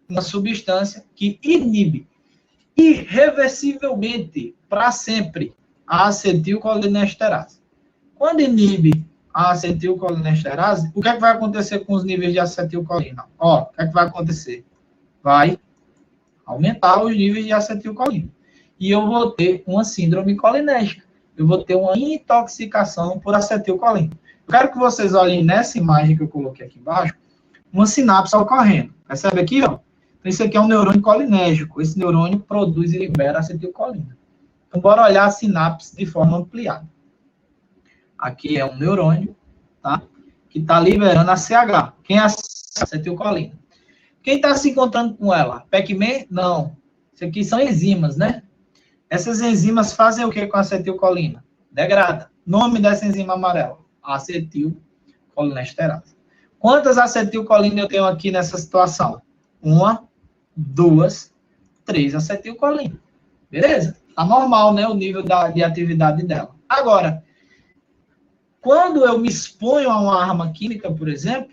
Uma substância que inibe irreversivelmente, para sempre, a acetilcolinesterase. Quando inibe a acetilcolinesterase, o que é que vai acontecer com os níveis de acetilcolina? Ó, o que é que vai acontecer? Vai aumentar os níveis de acetilcolina. E eu vou ter uma síndrome colinérgica. Eu vou ter uma intoxicação por acetilcolina. Eu quero que vocês olhem nessa imagem que eu coloquei aqui embaixo, uma sinapse ocorrendo. Percebe aqui, ó? Então, isso aqui é um neurônio colinérgico. Esse neurônio produz e libera acetilcolina. Então, bora olhar a sinapse de forma ampliada. Aqui é um neurônio, tá? Que está liberando a CH. Quem é a acetilcolina? Quem está se encontrando com ela? Pac-Man? Não. Isso aqui são enzimas, né? Essas enzimas fazem o que com a acetilcolina? Degrada. Nome dessa enzima amarela? Acetilcolinesterase. Quantas acetilcolina eu tenho aqui nessa situação? 1, 2, 3 acetilcolina. Beleza? Tá normal, né? O nível de atividade dela. Agora, quando eu me exponho a uma arma química, por exemplo,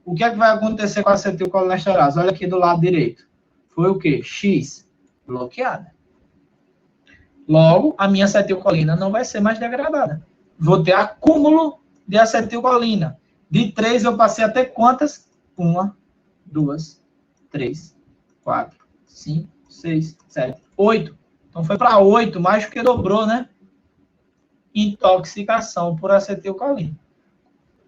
o que é que vai acontecer com a acetilcolinesterase? Olha aqui do lado direito. Foi o quê? X. Bloqueada. Logo, a minha acetilcolina não vai ser mais degradada. Vou ter acúmulo de acetilcolina. De 3 eu passei até quantas? 1, 2, 3, 4, 5, 6, 7, 8. Então foi para 8, mais do que dobrou, né? Intoxicação por acetilcolina.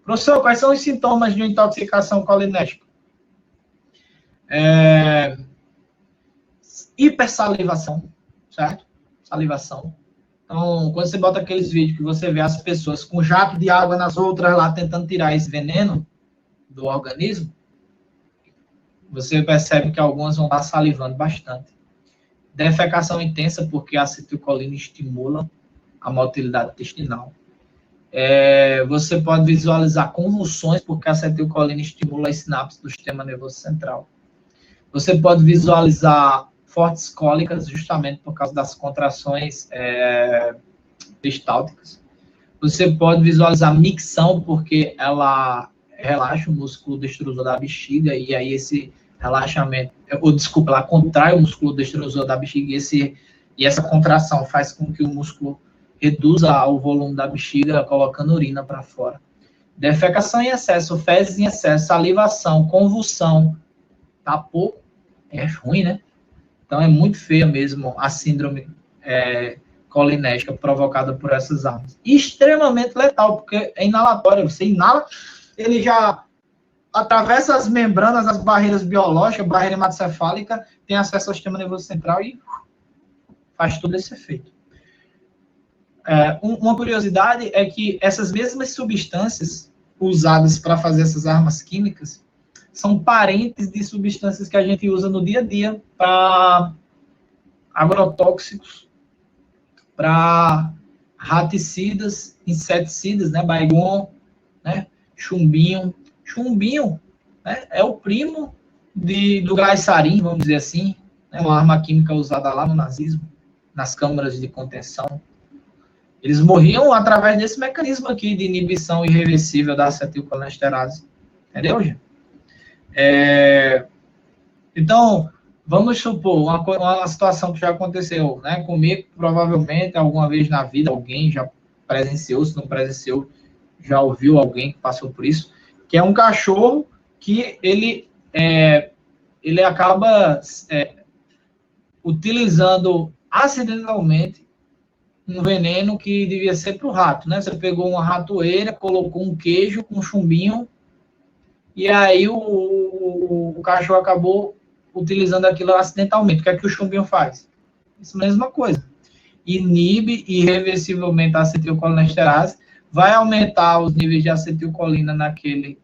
Professor, quais são os sintomas de intoxicação colinérgica? Hipersalivação, certo? Salivação. Então, quando você bota aqueles vídeos que você vê as pessoas com jato de água nas outras lá tentando tirar esse veneno do organismo, você percebe que algumas vão estar salivando bastante. Defecação intensa, porque a acetilcolina estimula a motilidade intestinal. Você pode visualizar convulsões, porque a acetilcolina estimula as sinapses do sistema nervoso central. Você pode visualizar fortes cólicas, justamente por causa das contrações peristálticas. Você pode visualizar micção, porque ela relaxa o músculo destrusor da bexiga, e aí esse relaxamento, ela contrai o músculo destrusor da bexiga, e essa contração faz com que o músculo reduza o volume da bexiga, colocando urina para fora. Defecação em excesso, fezes em excesso, salivação, convulsão, tá pouco, é ruim, né? Então, é muito feia mesmo a síndrome colinérgica provocada por essas armas. Extremamente letal, porque é inalatória. Você inala, ele já atravessa as membranas, as barreiras biológicas, barreira hematocefálica, tem acesso ao sistema nervoso central e faz todo esse efeito. Uma curiosidade é que essas mesmas substâncias usadas para fazer essas armas químicas são parentes de substâncias que a gente usa no dia a dia para agrotóxicos, para raticidas, inseticidas, né, Baygon, né, chumbinho. Chumbinho, né, é o primo do gás sarin, vamos dizer assim, né, uma arma química usada lá no nazismo, nas câmaras de contenção. Eles morriam através desse mecanismo aqui de inibição irreversível da acetilcolinesterase. Entendeu, gente? Então, vamos supor uma situação que já aconteceu, né, comigo, provavelmente, alguma vez na vida, alguém já presenciou, se não presenciou, já ouviu alguém que passou por isso, que é um cachorro que ele acaba utilizando acidentalmente um veneno que devia ser para o rato, né? Você pegou uma ratoeira, colocou um queijo com chumbinho, e aí o cachorro acabou utilizando aquilo acidentalmente. O que é que o chumbinho faz? Isso mesma coisa. Inibe irreversivelmente a acetilcolinesterase, vai aumentar os níveis de acetilcolina naquele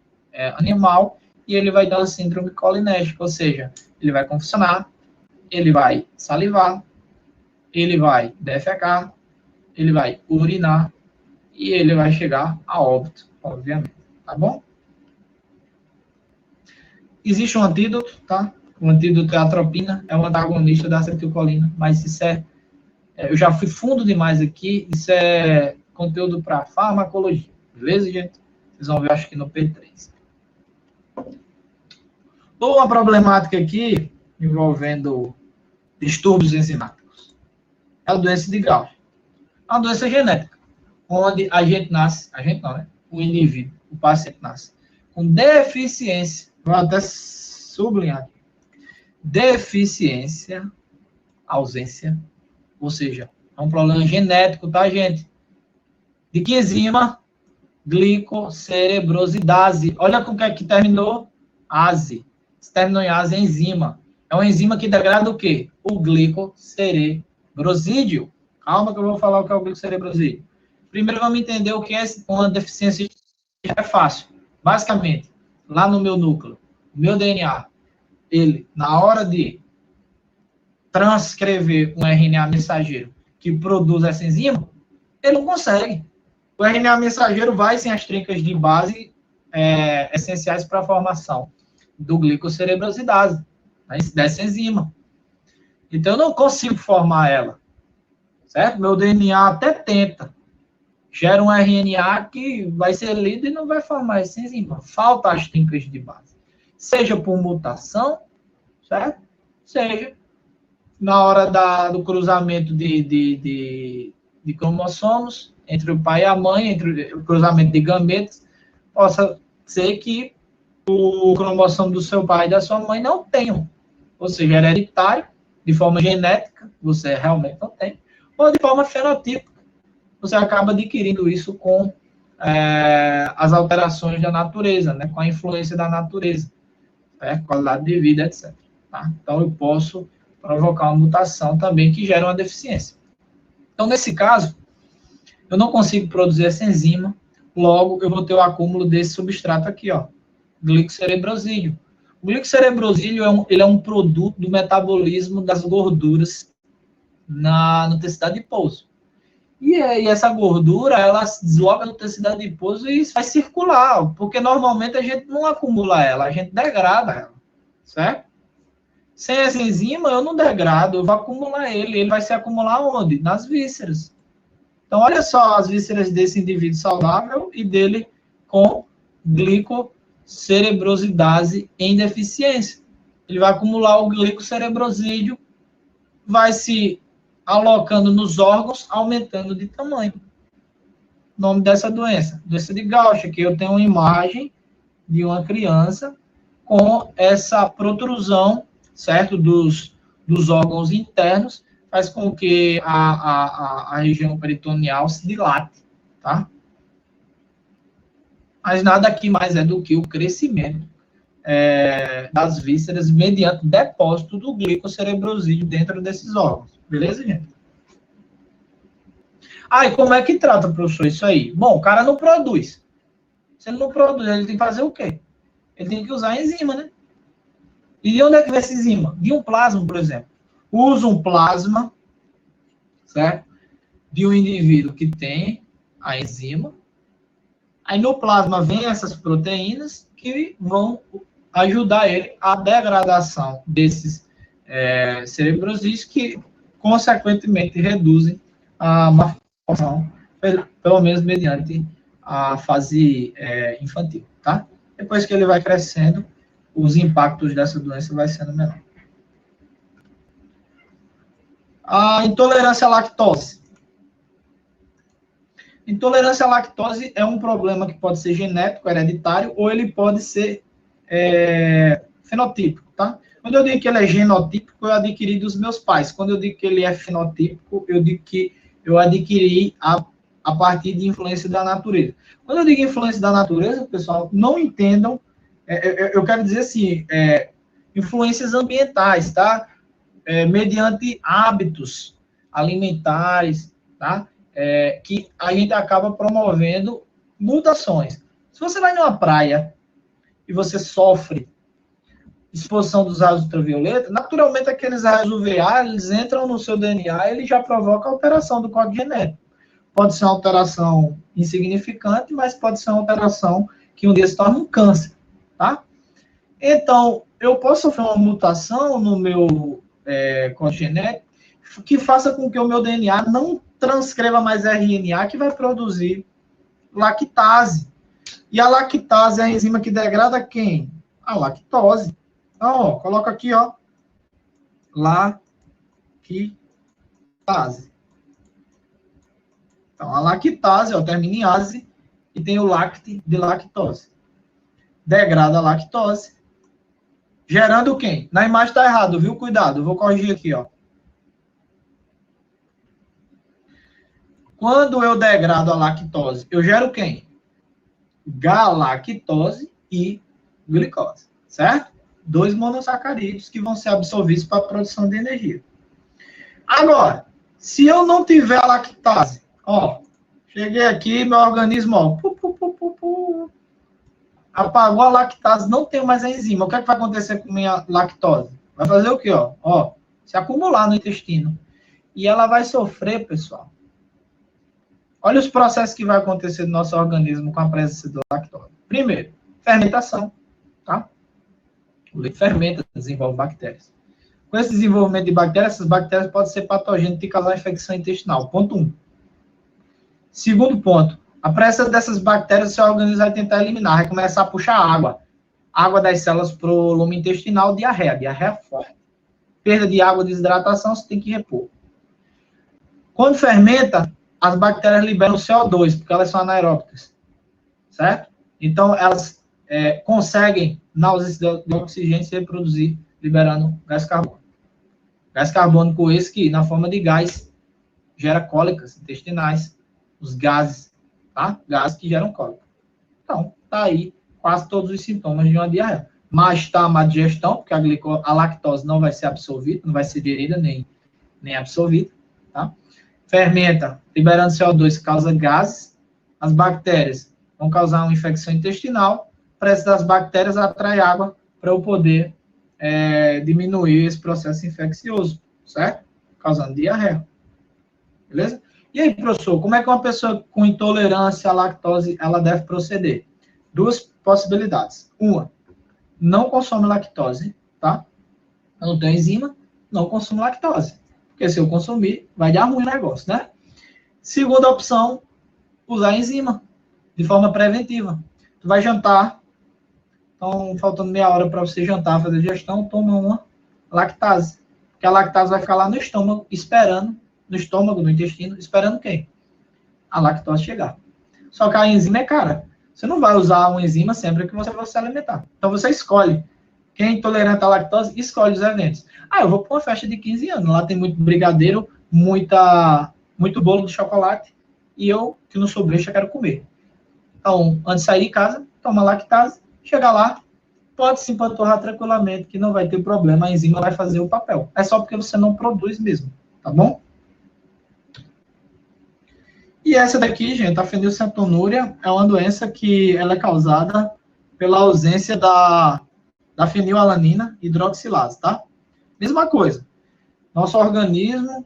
animal, e ele vai dar uma síndrome colinérgica, ou seja, ele vai convulsionar, ele vai salivar, ele vai defecar, ele vai urinar, e ele vai chegar a óbito, obviamente. Tá bom? Existe um antídoto, tá? O antídoto é a atropina, é um antagonista da acetilcolina, mas isso eu já fui fundo demais aqui, isso é conteúdo para farmacologia, beleza, gente? Vocês vão ver, acho que no P3. Uma problemática aqui, envolvendo distúrbios enzimáticos, é a doença de Gaucher. É uma doença genética, onde a gente não, né? O indivíduo, o paciente nasce com deficiência, vou até sublinhar aqui, deficiência, ausência, ou seja, é um problema genético, tá, gente? De que enzima? Glicocerebrosidase. Olha com o que é que terminou? Ase. Se terminou em ase, é enzima. É uma enzima que degrada o quê? O glicocerebrosídeo. Calma que eu vou falar o que é o glicocerebrosídeo. Primeiro vamos entender o que é uma deficiência. É fácil. Basicamente, lá no meu núcleo, o meu DNA, ele, na hora de transcrever um RNA mensageiro que produz essa enzima, ele não consegue. O RNA mensageiro vai sem as trincas de base essenciais para a formação do glicocerebrosidase, dessa enzima. Então, eu não consigo formar ela, certo? Meu DNA até tenta. Gera um RNA que vai ser lido e não vai formar essa enzima. Falta as trincas de base. Seja por mutação, certo? Seja na hora do cruzamento de cromossomos entre o pai e a mãe, entre o cruzamento de gametas, possa ser que o cromossomo do seu pai e da sua mãe não tenham. Ou seja, hereditário, de forma genética, você realmente não tem, ou de forma fenotípica, você acaba adquirindo isso com as alterações da natureza, né, com a influência da natureza, qualidade de vida, etc. Tá? Então, eu posso provocar uma mutação também que gera uma deficiência. Então, nesse caso, eu não consigo produzir essa enzima, logo eu vou ter o acúmulo desse substrato aqui, ó, glicocerebrosídeo. O glicocerebrosídeo ele é um produto do metabolismo das gorduras no tecido adiposo. E essa gordura, ela se desloca no tecido adiposo e vai circular, porque normalmente a gente não acumula ela, a gente degrada ela, certo? Sem essa enzima, eu não degrado, eu vou acumular ele. Ele vai se acumular onde? Nas vísceras. Então, olha só as vísceras desse indivíduo saudável e dele com glicocerebrosidase em deficiência. Ele vai acumular o glicocerebrosídeo, vai se alocando nos órgãos, aumentando de tamanho. O nome dessa doença de Gaucher, que eu tenho uma imagem de uma criança com essa protrusão, certo, dos órgãos internos, faz com que a região peritoneal se dilate, tá? Mas nada aqui mais é do que o crescimento das vísceras mediante depósito do glicocerebrosídeo dentro desses órgãos. Beleza, gente? Ah, e como é que trata, professor, isso aí? Bom, o cara não produz. Se ele não produz, ele tem que fazer o quê? Ele tem que usar a enzima, né? E de onde é que vem essa enzima? De um plasma, por exemplo. Usa um plasma, certo? De um indivíduo que tem a enzima. Aí no plasma vem essas proteínas que vão ajudar ele a degradação desses cerebrosídeos que, consequentemente, reduzem a malformação, pelo menos mediante a fase infantil, tá? Depois que ele vai crescendo, os impactos dessa doença vai sendo menor. A intolerância à lactose. Intolerância à lactose é um problema que pode ser genético, hereditário, ou ele pode ser fenotípico, tá? Quando eu digo que ele é genotípico, eu adquiri dos meus pais. Quando eu digo que ele é fenotípico, eu digo que eu adquiri a partir de influência da natureza. Quando eu digo influência da natureza, pessoal, não entendam, eu quero dizer assim, influências ambientais, tá? Mediante hábitos alimentares, tá? Que a gente acaba promovendo mutações. Se você vai numa praia e você sofre exposição dos raios ultravioleta, naturalmente aqueles raios UVA, eles entram no seu DNA e ele já provoca alteração do código genético. Pode ser uma alteração insignificante, mas pode ser uma alteração que um dia se torna um câncer, tá? Então, eu posso sofrer uma mutação no meu código genético que faça com que o meu DNA não transcreva mais RNA, que vai produzir lactase. E a lactase é a enzima que degrada quem? A lactose. Então, ó, coloca aqui, ó, lactase. Então, a lactase, ó, termina em ase, e tem o lacte de lactose. Degrada a lactose, gerando quem? Na imagem está errado, viu? Cuidado, eu vou corrigir aqui, ó. Quando eu degrado a lactose, eu gero quem? Galactose e glicose, certo? 2 monossacarídeos que vão ser absorvidos para a produção de energia. Agora, se eu não tiver a lactase, ó, cheguei aqui, meu organismo, ó, apagou a lactase, não tem mais a enzima. O que é que vai acontecer com minha lactose? Vai fazer o quê, ó? Ó, se acumular no intestino. E ela vai sofrer, pessoal. Olha os processos que vai acontecer no nosso organismo com a presença da lactose. Primeiro, fermentação, tá? O leite fermenta, desenvolve bactérias. Com esse desenvolvimento de bactérias, essas bactérias podem ser patogênicas e causar infecção intestinal. Ponto 1. Segundo ponto, a presença dessas bactérias, o seu organismo vai tentar eliminar, vai começar a puxar água das células para o lume intestinal, diarreia forte. Perda de água, desidratação, você tem que repor. Quando fermenta, as bactérias liberam CO2, porque elas são anaeróbicas, certo? Então, elas conseguem, na ausência de oxigênio, se reproduzir, liberando gás carbônico. Gás carbônico esse que, na forma de gás, gera cólicas intestinais, os gases, tá? Gases que geram cólica. Então, tá aí quase todos os sintomas de uma diarreia. Mas tá má digestão, porque a lactose não vai ser absorvida, não vai ser digerida nem absorvida, tá? Fermenta, liberando CO2, causa gases. As bactérias vão causar uma infecção intestinal. A presença das bactérias atrai água para eu poder diminuir esse processo infeccioso, certo? Causando diarreia. Beleza? E aí, professor, como é que uma pessoa com intolerância à lactose ela deve proceder? 2 possibilidades. Uma, não consome lactose, tá? Eu não tenho enzima, não consumo lactose. Porque se eu consumir, vai dar ruim o negócio, né? Segunda opção, usar enzima de forma preventiva. Tu vai jantar, então faltando meia hora para você jantar, fazer digestão, toma uma lactase. Porque a lactase vai ficar lá no estômago, esperando, no intestino, esperando quem? A lactose chegar. Só que a enzima é cara. Você não vai usar uma enzima sempre que você vai se alimentar. Então você escolhe. Quem é intolerante à lactose, escolhe os eventos. Ah, eu vou para uma festa de 15 anos. Lá tem muito brigadeiro, muito bolo de chocolate. E eu, que não sou besta, quero comer. Então, antes de sair de casa, toma lactase. Chega lá, pode se empanturrar tranquilamente, que não vai ter problema. A enzima vai fazer o papel. É só porque você não produz mesmo. Tá bom? E essa daqui, gente, a fenilcetonúria é uma doença que ela é causada pela ausência da fenilalanina hidroxilase, tá? Mesma coisa. Nosso organismo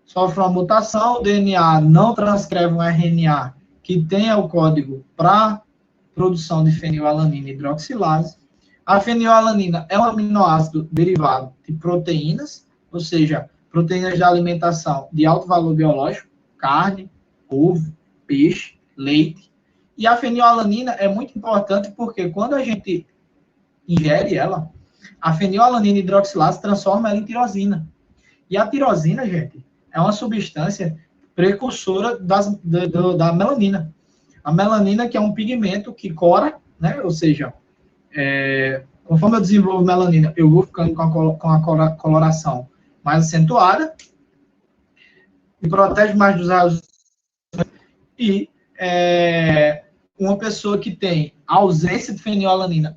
sofre uma mutação, o DNA não transcreve um RNA que tenha o código para produção de fenilalanina hidroxilase. A fenilalanina é um aminoácido derivado de proteínas, ou seja, proteínas da alimentação de alto valor biológico, carne, ovo, peixe, leite. E a fenilalanina é muito importante porque quando a gente ingere ela, a fenilalanina hidroxilase transforma ela em tirosina. E a tirosina, gente, é uma substância precursora da melanina. A melanina, que é um pigmento que cora, né? Ou seja, conforme eu desenvolvo melanina, eu vou ficando com a coloração mais acentuada, me protege mais dos raios. E uma pessoa que tem ausência de fenilalanina,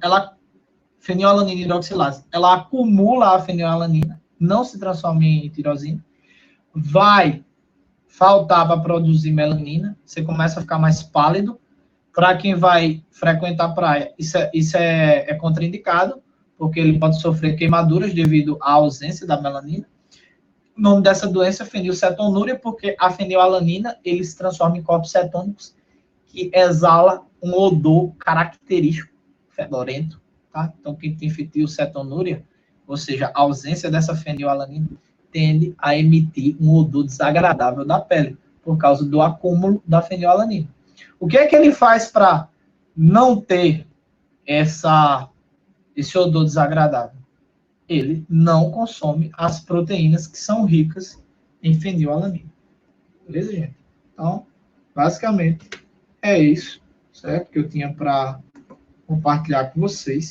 fenilalanina hidroxilase, ela acumula a fenilalanina, não se transforma em tirosina, vai faltar para produzir melanina, você começa a ficar mais pálido. Para quem vai frequentar a praia, isso é contraindicado, porque ele pode sofrer queimaduras devido à ausência da melanina. O nome dessa doença é fenilcetonúria, porque a fenilalanina ele se transforma em corpos cetônicos, que exala um odor característico, fedorento. Tá? Então, quem tem fenilcetonúria, ou seja, a ausência dessa fenilalanina, tende a emitir um odor desagradável da pele, por causa do acúmulo da fenilalanina. O que é que ele faz para não ter esse odor desagradável? Ele não consome as proteínas que são ricas em fenilalanina. Beleza, gente? Então, basicamente, é isso, certo? Que eu tinha para compartilhar com vocês.